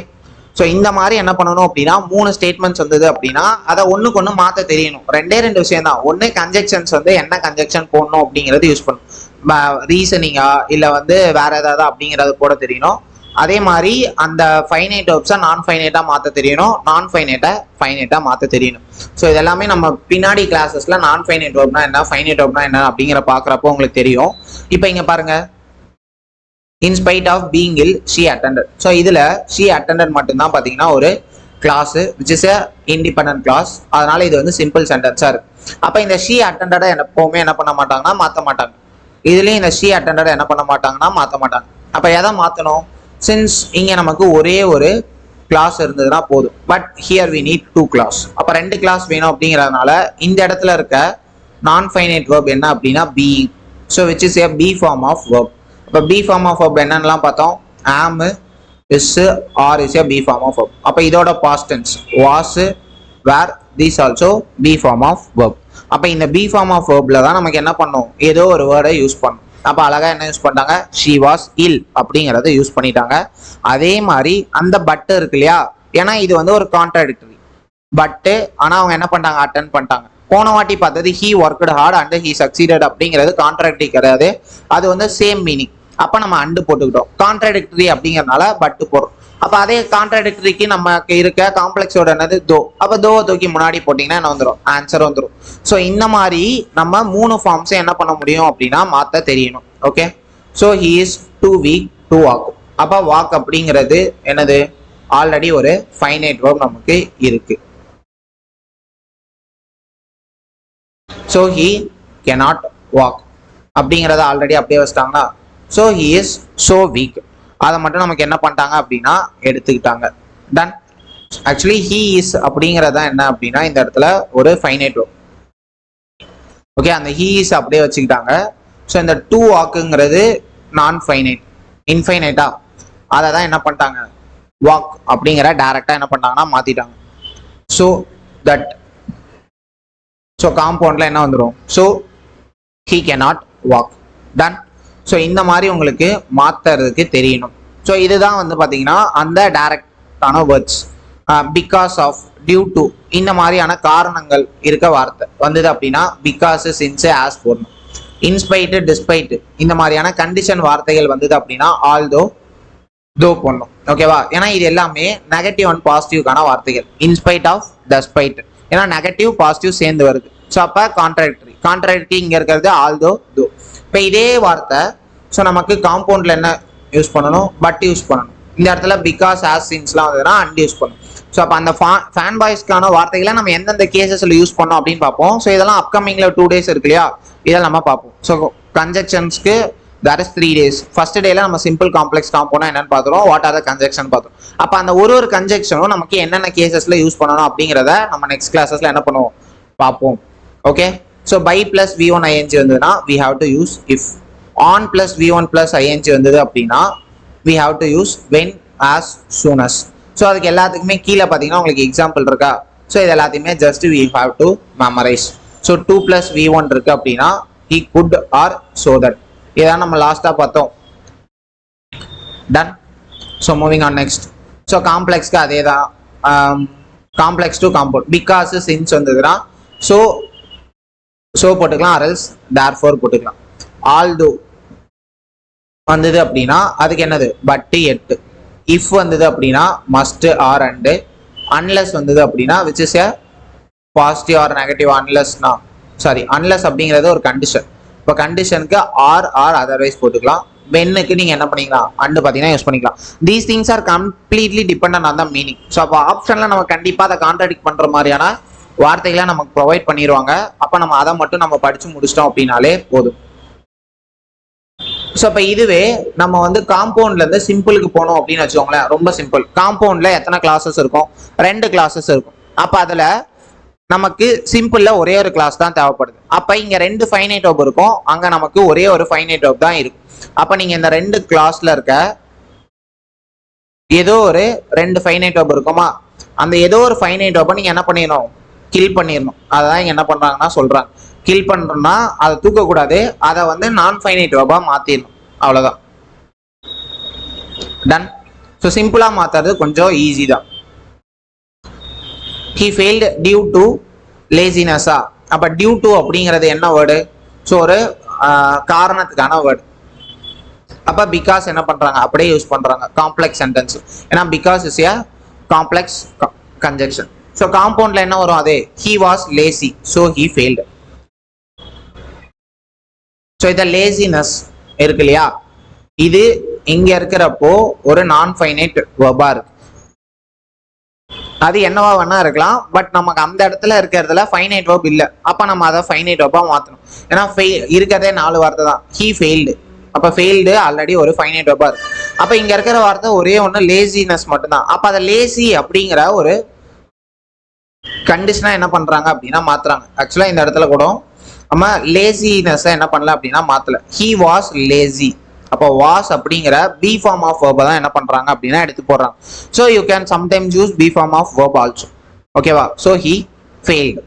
ஸோ இந்த மாதிரி என்ன பண்ணணும் அப்படின்னா 3 ஸ்டேட்மெண்ட்ஸ் வந்தது அப்படின்னா அதை ஒண்ணுக்கு ஒன்று மாற்ற தெரியணும். ரெண்டே விஷயம் தான். ஒன்று கன்ஜெக்ஷன்ஸ் வந்து என்ன கன்ஜெக்ஷன் போடணும் அப்படிங்கிறது யூஸ் பண்ணணும். ரீசனிங்கா இல்லை வந்து வேற ஏதாவது அப்படிங்கிறது போட தெரியணும். அதே மாதிரி அந்த ஃபைனைட் வெர்ப்ஸை நான் ஃபைனைட்டா மாற்ற தெரியணும், நான் ஃபைனைட்டை ஃபைனைட்டா மாற்ற தெரியணும். ஸோ இதெல்லாமே நம்ம பின்னாடி கிளாஸஸ்ல நான் ஃபைனைட் வெர்ப்னா என்ன, ஃபைனைட் வெர்ப்னா என்ன அப்படிங்கிற பார்க்குறப்போ உங்களுக்கு தெரியும். இப்போ இங்க பாருங்க, in spite of being ill she attended. So இதுல ஷி அட்டெண்டட் மட்டும்தான் பார்த்தீங்கன்னா ஒரு clause which is a independent clause. அதனால இது வந்து சிம்பிள் சென்டென்ஸா இருக்கு. அப்போ இந்த ஷி அட்டெண்டடை எப்பவுமே என்ன பண்ண மாட்டாங்கன்னா மாற்ற மாட்டாங்க. இதுலயும் இந்த ஷி அட்டெண்டடை என்ன பண்ண மாட்டாங்கன்னா மாற்ற மாட்டாங்க. அப்போ எதை மாற்றணும்? சின்ஸ் இங்க நமக்கு ஒரே ஒரு கிளாஸ் இருந்ததுன்னா போதும். But here we need 2 class. அப்ப 2 கிளாஸ் வேணும் அப்படிங்கிறதுனால இந்த இடத்துல இருக்க நான் ஃபைனைட் வெர்ப் என்ன அப்படின்னா being. So which is a be form of verb. அப்ப பி ஃபார்ம் ஆஃப் வெர்ப் என்னென்னலாம் பார்த்தோம்? Am, is, are is a be form of verb. அப்ப இதோட past tense was, were, these also be form of verb. அப்ப இந்த பி ஃபார்ம் ஆஃப் வெர்ப்ல தான் நமக்கு என்ன பண்ணும்? ஏதோ ஒரு வேர்டை யூஸ் பண்ணும். அப்ப அழகா என்ன யூஸ் பண்ணிட்டாங்க? ஷி வாஸ் இல் அப்படிங்கறத யூஸ் பண்ணிட்டாங்க. அதே மாதிரி அந்த பட் இருக்கு இல்லையா, ஏன்னா இது வந்து ஒரு கான்ட்ராடிக்டரி பட், ஆனா அவங்க என்ன பண்ணிட்டாங்க? அட்டென்ட் பண்ணிட்டாங்க. போன வாட்டி பார்த்தது he worked heart and he succeeded அப்படிங்கிறது கான்ட்ராடிக்டரி கிடையாது, அது வந்து சேம் மீனிங். அப்ப நம்ம அண்டு போட்டுக்கிட்டோம். கான்ட்ராடிக்டரி அப்படிங்கறதுனால பட்டு போடுறோம். அப்ப அதே கான்ட்ராடிக்டரிக்கு நமக்கு இருக்க காம்ப்ளெக்ஸோட என்னது? தோ. அப்ப தோவை தூக்கி முன்னாடி போட்டீங்கன்னா என்ன வந்துடும்? ஆன்சர் வந்துடும். ஸோ இந்த மாதிரி நம்ம 3 ஃபார்ம்ஸ் என்ன பண்ண முடியும் அப்படின்னா மாத்த தெரியணும். Okay? So he is too weak to walk. அப்ப வாக் அப்படிங்கிறது என்னது? ஆல்ரெடி ஒரு ஃபைனைட் வெர்ப் நமக்கு இருக்கு. ஸோ ஹி cannot வாக் அப்படிங்கிறத ஆல்ரெடி அப்படியே வச்சிட்டாங்களா? So he is so weak. அதை மட்டும் நமக்கு என்ன பண்ணிட்டாங்க அப்படின்னா எடுத்துக்கிட்டாங்க. டன். ஆக்சுவலி ஹி இஸ் அப்படிங்கிறதா என்ன அப்படின்னா இந்த இடத்துல ஒரு ஃபைனைட் வெர்ப். ஓகே, அந்த ஹி இஸ் அப்படியே வச்சுக்கிட்டாங்க. ஸோ இந்த டூ வாக்குங்கிறது நான் ஃபைனைட், இன்ஃபைனைட்டா, அதை தான் என்ன பண்ணிட்டாங்க? வாக் அப்படிங்கிற டைரக்டா என்ன பண்ணிட்டாங்கன்னா மாத்திட்டாங்க. ஸோ தட், ஸோ காம்பவுண்ட்ல என்ன வந்துடும்? So he cannot walk. Done. So இந்த மாதிரி உங்களுக்கு மாத்துறதுக்கு தெரியணும். ஸோ இதுதான் வந்து பார்த்தீங்கன்னா அந்த டைரக்டான words. Because of, due to, இந்த மாதிரியான காரணங்கள் இருக்க வார்த்தை வந்தது அப்படின்னா பிகாஸ், சின்ஸ், ஆஸ் போடணும். இன்ஸ்பைட், டிஸ்பைட், இந்த மாதிரியான கண்டிஷன் வார்த்தைகள் வந்தது அப்படின்னா ஆல்தோ, தோ போடணும். ஓகேவா? ஏன்னா இது எல்லாமே நெகட்டிவ் அண்ட் பாசிட்டிவ்கான வார்த்தைகள். இன்ஸ்பைட் ஆஃப், டஸ்பைட், ஏன்னா நெகட்டிவ் பாசிட்டிவ் சேர்ந்து வருது. ஸோ அப்போ கான்ட்ராடிக்டரி இங்கே இருக்கிறது ஆல்தோ தோ. இப்போ இதே வார்த்தை ஸோ நமக்கு காம்பவுண்டில் என்ன யூஸ் பண்ணணும், பட் யூஸ் பண்ணணும். இந்த இடத்துல பிகாஸ் ஆஸ் சின்ஸ்லாம் வந்ததுன்னா அண்ட் யூஸ் பண்ணணும். ஸோ அப்போ அந்த ஃபேன் பாய்ஸ்க்கான வார்த்தைகளை நம்ம எந்தெந்த கேசஸில் யூஸ் பண்ணோம் அப்படின்னு பார்ப்போம். ஸோ இதெல்லாம் அப்கமிங்கில் 2 days இருக்கு இல்லையா, இதெல்லாம் நம்ம பார்ப்போம். ஸோ கன்ஜெக்ஷன்ஸ்க்கு that is 3 days. ஃபர்ஸ்ட் டேல நம்ம சிம்பிள் காம்ப்ளெக்ஸ் காம்பவுண்ட் என்னன்னு பார்த்துறோம், வாட் ஆர் த கன்ஜெக்ஷன் பார்த்தோம். அப்போ அந்த ஒரு கன்ஜெக்ஷனும் நமக்கு என்னென்ன கேசஸ்ல யூஸ் பண்ணணும் அப்படிங்கிறத நம்ம நெக்ஸ்ட் கிளாஸஸ்ல என்ன பண்ணுவோம் பார்ப்போம். Okay, so by plus v1 ing வந்ததுன்னா we have to use if. on plus v1 plus ing வந்தது அப்படின்னா we have to use when, as, soon as. So அதுக்கு எல்லாத்துக்குமே கீழே பார்த்தீங்கன்னா உங்களுக்கு எக்ஸாம்பிள் இருக்கா. ஸோ இது எல்லாத்தையுமே just we have to memorize. So 2 plus v1 இருக்கு அப்படின்னா he could or so that. இதான் நம்ம லாஸ்டா பார்த்தோம். Done. So moving on next. So காம்ப்ளெக்ஸ்க்கு அதே தான், complex to compound. Because since வந்ததுன்னா ஸோ போட்டுக்கலாம், அரல்ஸ் தேர்ஃபோர் போட்டுக்கலாம். ஆல்தோ வந்தது அப்படின்னா அதுக்கு என்னது பட்டு 8. இஃப் வந்தது அப்படின்னா மஸ்ட் ஆர் அண்டு. அன்லெஸ் வந்தது அப்படின்னா which is a positive or negative. Unless அப்படிங்கிறது ஒரு கண்டிஷன். இப்போ கண்டிஷனுக்கு ஆர் அதர்வைஸ் போட்டுக்கலாம். வென்னுக்கு நீங்கள் என்ன பண்ணிக்கலாம், அண்டு பார்த்தீங்கன்னா யூஸ் பண்ணிக்கலாம். These things are completely depend on the meaning. So அப்போ ஆப்ஷனில் நம்ம கண்டிப்பாக அதை கான்ட்ராடிக்ட் பண்ணுற மாதிரியான வார்த்தைகளை நமக்கு ப்ரொவைட் பண்ணிடுவாங்க. அப்போ நம்ம அதை மட்டும் நம்ம படித்து முடிச்சிட்டோம் அப்படின்னாலே போதும். ஸோ இப்போ இதுவே நம்ம வந்து காம்பவுண்ட்லேருந்து சிம்பிளுக்கு போனோம் அப்படின்னு வச்சுக்கோங்களேன். ரொம்ப சிம்பிள். காம்பவுண்டில் எத்தனை கிளாஸஸ் இருக்கும், 2 கிளாஸஸ் இருக்கும். அப்போ அதில் நமக்கு சிம்பிள்ல ஒரே ஒரு கிளாஸ் தான் தேவைப்படுது. அப்ப இங்க 2 ஃபைனைட் வெர்ப் இருக்கும், அங்க நமக்கு ஒரே ஒரு ஃபைனைட் வெர்ப் தான் இருக்கும். அப்ப நீங்க இந்த 2 கிளாஸ்ல இருக்க ஏதோ ஒரு 2 ஃபைனைட் வெர்ப் இருக்குமா, அந்த ஏதோ ஒரு ஃபைனைட் வெர்பை நீங்க என்ன பண்ணிடணும், கில் பண்ணிடணும். அதான் இங்க என்ன பண்றாங்கன்னா சொல்றாங்க, கில் பண்றோம்னா அதை தூக்கக்கூடாது, அதை வந்து நான் ஃபைனைட் வெர்பா மாத்திடணும். அவ்வளவுதான். டன். ஸோ சிம்பிளா மாத்துறது கொஞ்சம் ஈஸி தான். he failed due to laziness. அப்ப due to அப்படிங்கிறது என்ன வேர்டு, ஸோ ஒரு காரணத்துக்கான வேர்டு. அப்ப பிகாஸ் என்ன பண்றாங்க அப்படியே யூஸ் பண்றாங்க காம்ப்ளெக்ஸ் சென்டென்ஸ். ஏன்னா because is a complex conjunction. So காம்பவுண்ட்ல என்ன வரும், அதே he was lazy so he failed. So இந்த லேசினஸ் இருக்கு இல்லையா, இது இங்க இருக்கிறப்போ ஒரு நான் ஃபைனைட் வெர்பா இருக்கு. அது என்னவா வேணா இருக்கலாம், பட் நமக்கு அந்த இடத்துல இருக்கிறதுல ஃபைனைட் வெர்ப் இல்லை. அப்ப நம்ம அதை ஃபைனைட் வெர்பா மாற்றணும். ஏன்னா இருக்கிறதே 4 வார்த்தை தான். he failed. அப்ப ஃபெயில்டு ஆல்ரெடி ஒரு ஃபைனைட் வெர்பா இருக்கு. அப்ப இங்க இருக்கிற வார்த்தை ஒரே ஒன்று லேசினஸ் மட்டும்தான். அப்ப அதை லேசி அப்படிங்கிற ஒரு கண்டிஷனா என்ன பண்றாங்க அப்படின்னா மாத்துறாங்க. ஆக்சுவலா இந்த இடத்துல கூட நம்ம லேசினஸ் என்ன பண்ணல அப்படின்னா மாத்தல, he was lazy. அப்போ வாஸ் அப்படிங்கிற பி ஃபார்ம் ஆஃப் வெர்பை தான் என்ன பண்றாங்க அப்படின்னா எடுத்து போடுறாங்க. So you can sometimes use be form of verb also. ஓகேவா. So he failed.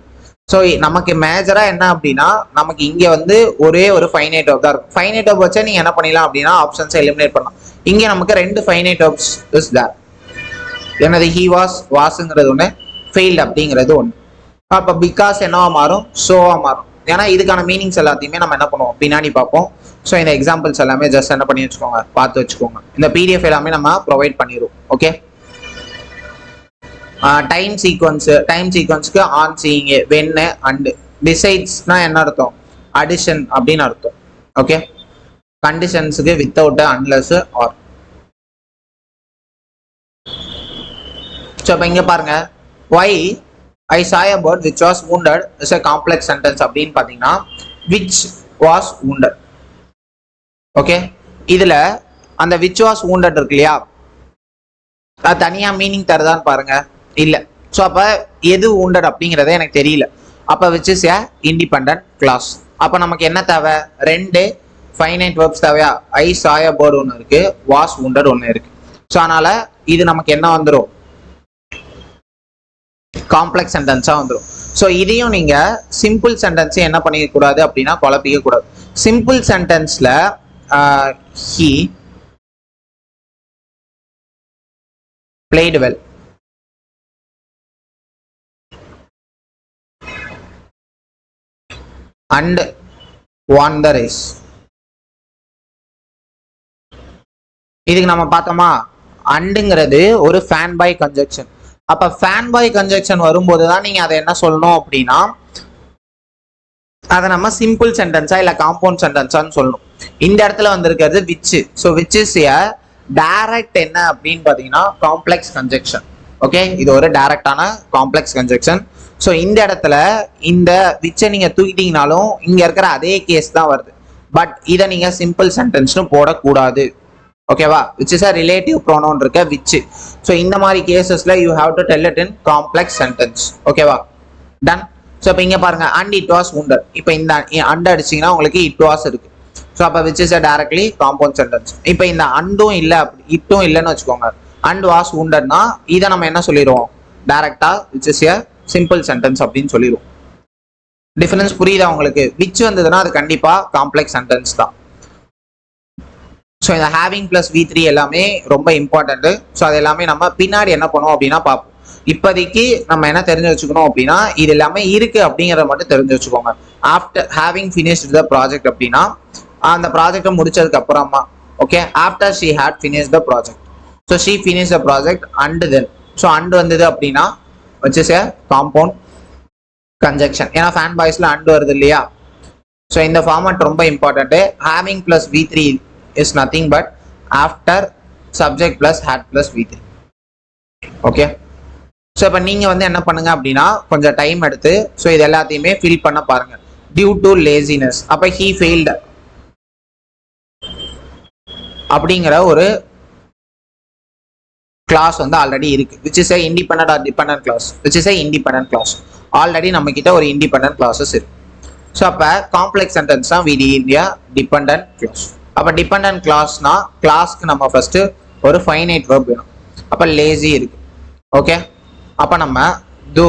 ஸோ நமக்கு மேஜரா என்ன அப்படின்னா நமக்கு இங்க வந்து ஒரே ஒரு ஃபைனைட் வெர்ப் தான் இருக்கும். ஃபைனைட் வெர்ப் வச்சா நீங்க என்ன பண்ணிடலாம் அப்படின்னா ஆப்ஷன்ஸை எலிமினேட் பண்ணலாம். இங்க நமக்கு 2 ஃபைனைட் வெர்ப்ஸ் இஸ் தேர். என்னது, ஹி வாஸ்ங்கிறது ஒன்று, ஃபெயில்டு அப்படிங்கிறது ஒன்று. அப்போ பிகாஸ் என்னவா மாறும், சோவா மாறும். ஏன்னா இதுக்கான மீனிங்ஸ் எல்லாத்தையுமே நம்ம என்ன பண்ணுவோம் பின்னாடி பார்ப்போம். ஸோ இந்த எக்ஸாம்பிள்ஸ் எல்லாமே ஜஸ்ட் என்ன பண்ணி வச்சுக்கோங்க, பார்த்து வச்சுக்கோங்க. இந்த பிடிஎஃப் எல்லாமே நம்ம ப்ரொவைட் பண்ணிடுவோம். ஓகே. டைம் சீக்வன்ஸ்க்கு ஆன் சீயிங், வென் அண்ட். டிசைட்ஸ்னா என்ன அர்த்தம், அடிஷன் அப்படின்னு அர்த்தம். ஓகே. கண்டிஷன்ஸுக்கு வித்தவுட், அன்லெஸ், ஆர். ஸோ இப்போ இங்கே பாருங்க, why I saw a bird which was wounded is a complex sentence அப்படின்னு பார்த்தீங்கன்னா which was wounded. ஓகே. இதுல அந்த which was wounded இருக்கு இல்லையா, அது தனியா மீனிங் தருதான்னு பாருங்க, இல்ல. ஸோ அப்ப எது wounded அப்படிங்கிறதே எனக்கு தெரியல. அப்ப which is a independent clause. அப்ப நமக்கு என்ன தேவை, 2 ஃபைனைட் வெர்ப்ஸ் தேவையா. I saw a bird ஒன்று இருக்கு, was wounded ஒன்று இருக்கு. ஸோ அதனால இது நமக்கு என்ன வந்துடும், காம்ப்ளெக்ஸ் சென்டென்ஸா வந்துடும். ஸோ இதையும் நீங்க சிம்பிள் சென்டென்ஸ் என்ன பண்ணிக்க கூடாது அப்படின்னா குழப்பிக்க கூடாது. சிம்பிள் சென்டென்ஸ்ல he played well, and won the race. இதுக்கு நம்ம பார்த்தோமா, அண்டுங்கிறது ஒரு ஃபேன் பை கன்ஜெக்ஷன். அப்ப ஃபேன் பை கன்ஜெக்ஷன் வரும்போது தான் நீங்க அதை என்ன சொல்லணும் அப்படின்னா அதை நம்ம சிம்பிள் சென்டென்ஸா இல்ல காம்பவுண்ட் சென்டென்ஸான்னு சொல்லணும். இந்த இடத்துல வந்திருக்கிறது which. So which is A direct என்ன அப்படின்னு பாத்தீங்கன்னா காம்ப்ளெக்ஸ் கன்ஜெக்ஷன். ஓகே, இது ஒரு டைரக்டான காம்ப்ளெக்ஸ் கன்ஜெக்ஷன். ஸோ இந்த இடத்துல இந்த விச்சை நீங்க தூக்கிட்டீங்கனாலும் இங்க இருக்கிற அதே கேஸ் தான் வருது. பட் இதை நீங்க சிம்பிள் சென்டென்ஸ்னு போடக்கூடாது. ஓகேவா, which is a relative pronoun இருக்க விச். ஸோ இந்த மாதிரி கேசஸ்ல you have to tell it in complex sentence. ஓகேவா, டன். ஸோ இப்போ இங்க பாருங்க அண்ட் இட் வாஸ் wounded. இப்போ இந்த அண்ட் அடிச்சிங்கன்னா உங்களுக்கு இட் வாஸ் இருக்கு. ஸோ அப்போ which is a directly compound sentence. இப்போ இந்த அண்டும் இல்லை இட்டும் இல்லைன்னு வச்சுக்கோங்க, அண்ட் வாஸ் woundedனா இதை நம்ம என்ன சொல்லிடுவோம், டைரக்டா which is a simple sentence அப்படின்னு சொல்லிடுவோம். டிஃபரன்ஸ் புரியுதா உங்களுக்கு? விச் வந்ததுன்னா அது கண்டிப்பா காம்ப்ளெக்ஸ் சென்டென்ஸ் தான். ஸோ இந்த ஹேவிங் பிளஸ் V3 எல்லாமே ரொம்ப இம்பார்ட்டன்ட். ஸோ அது எல்லாமே நம்ம பின்னாடி என்ன பண்ணுவோம் அப்படின்னா பார்ப்போம். இப்போதைக்கு நம்ம என்ன தெரிஞ்சு வச்சுக்கணும் அப்படின்னா இது எல்லாமே இருக்கு அப்படிங்கிறத மட்டும் தெரிஞ்சு வச்சுக்கோங்க. After having finished the project அப்படின்னா அந்த ப்ராஜெக்டை முடிச்சதுக்கு அப்புறமா, okay, after she had finish the project. So she finish the project and then. So and வந்தது அப்படின்னா which is a compound conjunction. ஏன்னா ஃபேன் பாய்ஸ்ல அண்ட் வருது இல்லையா? ஸோ இந்த ஃபார்மட் ரொம்ப important. Having plus V3 is nothing but after subject plus had plus V3. Okay, so இப்போ நீங்க வந்து என்ன பண்ணுங்க அப்படின்னா கொஞ்சம் டைம் எடுத்து ஸோ இது எல்லாத்தையுமே ஃபில் பண்ண பாருங்க. டியூ டு லேசினஸ், அப்போ ஹீ ஃபெயில்டு அப்படிங்கிற ஒரு கிளாஸ் வந்து ஆல்ரெடி இருக்கு. Which is a independent or dependent class, which is a independent class. Already நம்ம கிட்ட ஒரு இண்டிபெண்டன்ட் கிளாஸஸ் இருக்கு. ஸோ அப்போ காம்ப்ளெக்ஸ் சென்டென்ஸ் தான் விடி இந்தியா டிபெண்டன்ட் கிளாஸ். அப்போ டிபெண்டன்ட் கிளாஸ்னா கிளாஸ்க்கு நம்ம ஃபர்ஸ்ட் ஒரு ஃபைனைட் வெர்ப் வேணும். அப்போ லேசி இருக்கு. ஓகே, அப்போ நம்ம தோ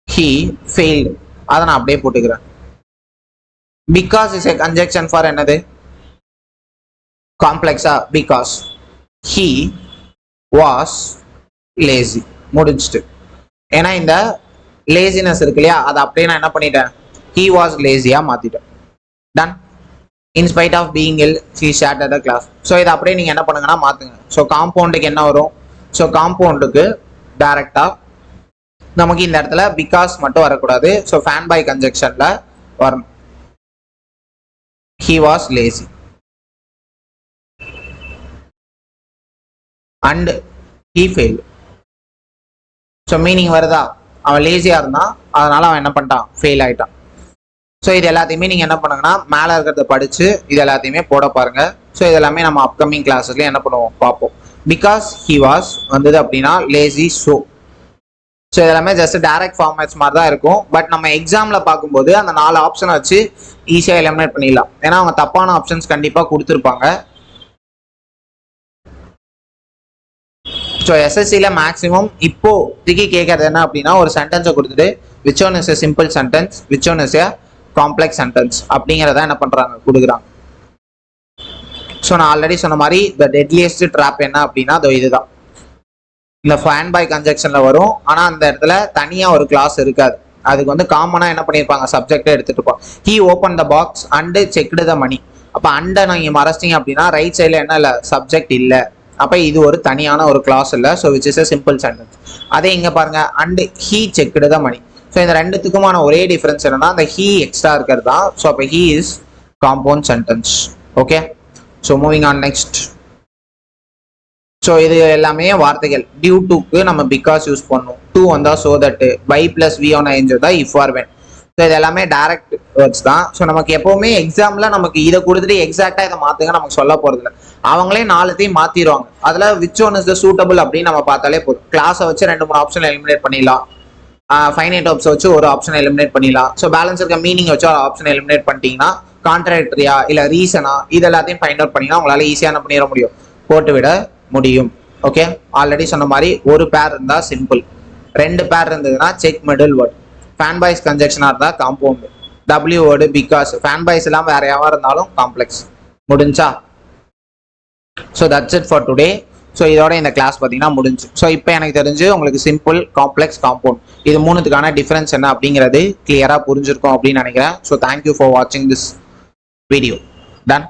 he failed அதை நான் அப்படியே போட்டுக்கிறேன். because is a conjunction for என்னது, காம்ப்ளெக்ஸா, because he was lazy முடிஞ்சிட்டு. ஏன்னா இந்த லேசினஸ் இருக்கு இல்லையா, அதை அப்படியே நான் என்ன பண்ணிட்டேன், he was lazy-ஆ மாத்திட்டேன். Done. in spite of being ill she shattered the class. So இதை அப்படியே நீங்க என்ன பண்ணுங்கன்னா மாத்துங்க. ஸோ காம்பவுண்டுக்கு என்ன வரும், ஸோ காம்பவுண்டுக்கு டைரக்டா நமக்கு இந்த இடத்துல பிகாஸ் மட்டும் வரக்கூடாது. ஸோ ஃபேன் பை கன்ஜெக்ஷன்ல வரணும். he was lazy and he failed. So meaning வருதா, அவன் லேசியா இருந்தான் அதனால அவன் என்ன பண்ணிட்டான், ஃபெயில் ஆயிட்டான். ஸோ இது எல்லாத்தையுமே நீங்க என்ன பண்ணுங்கன்னா மேலே இருக்கிறத படிச்சு இது எல்லாத்தையுமே போட பாருங்க. ஸோ இது எல்லாமே நம்ம அப்கமிங் கிளாஸஸ்ல என்ன பண்ணுவோம் பார்ப்போம். பிகாஸ் he was வந்தது அப்படின்னா லேசி ஸோ. ஸோ இதெல்லாமே ஜஸ்ட் டைரக்ட் ஃபார்மேட்ஸ் மாதிரி தான் இருக்கும். பட் நம்ம எக்ஸாம்ல பார்க்கும்போது அந்த 4 ஆப்ஷனை வச்சு ஈஸியாக எலிமினேட் பண்ணிடலாம். ஏன்னா அவங்க தப்பான ஆப்ஷன்ஸ் கண்டிப்பாக கொடுத்துருப்பாங்க. ஸோ எஸ்எஸ்சியில் மேக்ஸிமம் இப்போதைக்கு கேட்கறது என்ன அப்படின்னா ஒரு சென்டென்ஸை கொடுத்துட்டு which one is a simple sentence, which one is a complex sentence அப்படிங்கிறத என்ன பண்ணுறாங்க கொடுக்குறாங்க. ஸோ நான் ஆல்ரெடி சொன்ன மாதிரி த டெட்லியஸ்ட் ட்ராப் என்ன அப்படின்னா இதுதான். இந்த ஃபேன் பை கன்ஜெக்ஷன்ல வரும், ஆனா அந்த இடத்துல தனியா ஒரு கிளாஸ் இருக்காது. அதுக்கு வந்து காமனா என்ன பண்ணிருப்பாங்க, சப்ஜெக்டே எடுத்துட்டு இருப்பாங்க. He open the box and checked the money. அப்ப அண்டை நீங்க மறைச்சிங்க அப்படின்னா ரைட் சைட்ல என்ன இல்லை, சப்ஜெக்ட் இல்லை. அப்ப இது ஒரு தனியான ஒரு கிளாஸ் இல்லை. So which is a simple sentence. அதே இங்க பாருங்க and he checked the money. So இந்த ரெண்டுத்துக்குமான ஒரே டிஃபரன்ஸ் என்னன்னா அந்த ஹி எக்ஸ்ட்ரா இருக்கிறது தான். ஸோ அப்போ he is compound sentence. Okay, so moving on next. So இது எல்லாமே வார்த்தைகள். டியூ டுக்கு நம்ம பிகாஸ் யூஸ் பண்ணுவோம். டூ வந்தா so that, by plus V one ஐஞ்சு தான் இஃப் ஆர் வென். ஸோ இது எல்லாமே டைரக்ட் வேர்ட்ஸ் தான். ஸோ நமக்கு எப்பவுமே எக்ஸாம்ல நமக்கு இதை கொடுத்துட்டு எக்ஸாக்டா இதை மாத்துங்க நமக்கு சொல்ல போறது இல்லை. அவங்களே 4த்தையும் மாத்திடுவாங்க. அதுல which one is the suitable அப்படின்னு நம்ம பார்த்தாலே போதும். கிளாஸை வச்சு 2-3 ஆப்ஷன் எலிமினேட் பண்ணிடலாம். ஃபைனைட் ஆப்ஸ் வச்சு ஒரு ஆப்ஷன் எலிமினேட் பண்ணிடலாம். ஸோ பேலன்ஸ் இருக்க மீனிங் வச்சு ஒரு ஆப்ஷன் எலிமினேட் பண்ணிட்டீங்கன்னா கான்ட்ராக்டரியா இல்ல ரீசனா இது எல்லாத்தையும் ஃபைண்ட் அவுட் பண்ணிங்கன்னா உங்களால ஈஸியா என்ன பண்ணிட முடியும், போட்டு விட முடியும். ஓகே, ஆல்ரெடி சொன்ன மாதிரி ஒரு பேர் இருந்தா சிம்பிள், 2 பேர் இருந்ததுன்னா check middle word. Fan boys கன்ஜெக்ஷனா இருந்தா compound, W word because, fan boys எல்லாம் வேற யாவா இருந்தாலும் காம்ப்ளெக்ஸ். முடிஞ்சா? So that's it for today. ஸோ இதோட இந்த கிளாஸ் பார்த்தீங்கன்னா முடிஞ்சு. ஸோ இப்போ எனக்கு தெரிஞ்சு உங்களுக்கு சிம்பிள், காம்ப்ளெக்ஸ், காம்பவுண்ட் இது 3த்துக்கான டிஃபரன்ஸ் என்ன அப்படிங்கிறது கிளியரா புரிஞ்சிருக்கும் அப்படின்னு நினைக்கிறேன். ஸோ தேங்க்யூ ஃபார் வாட்சிங் திஸ் வீடியோ. டன்.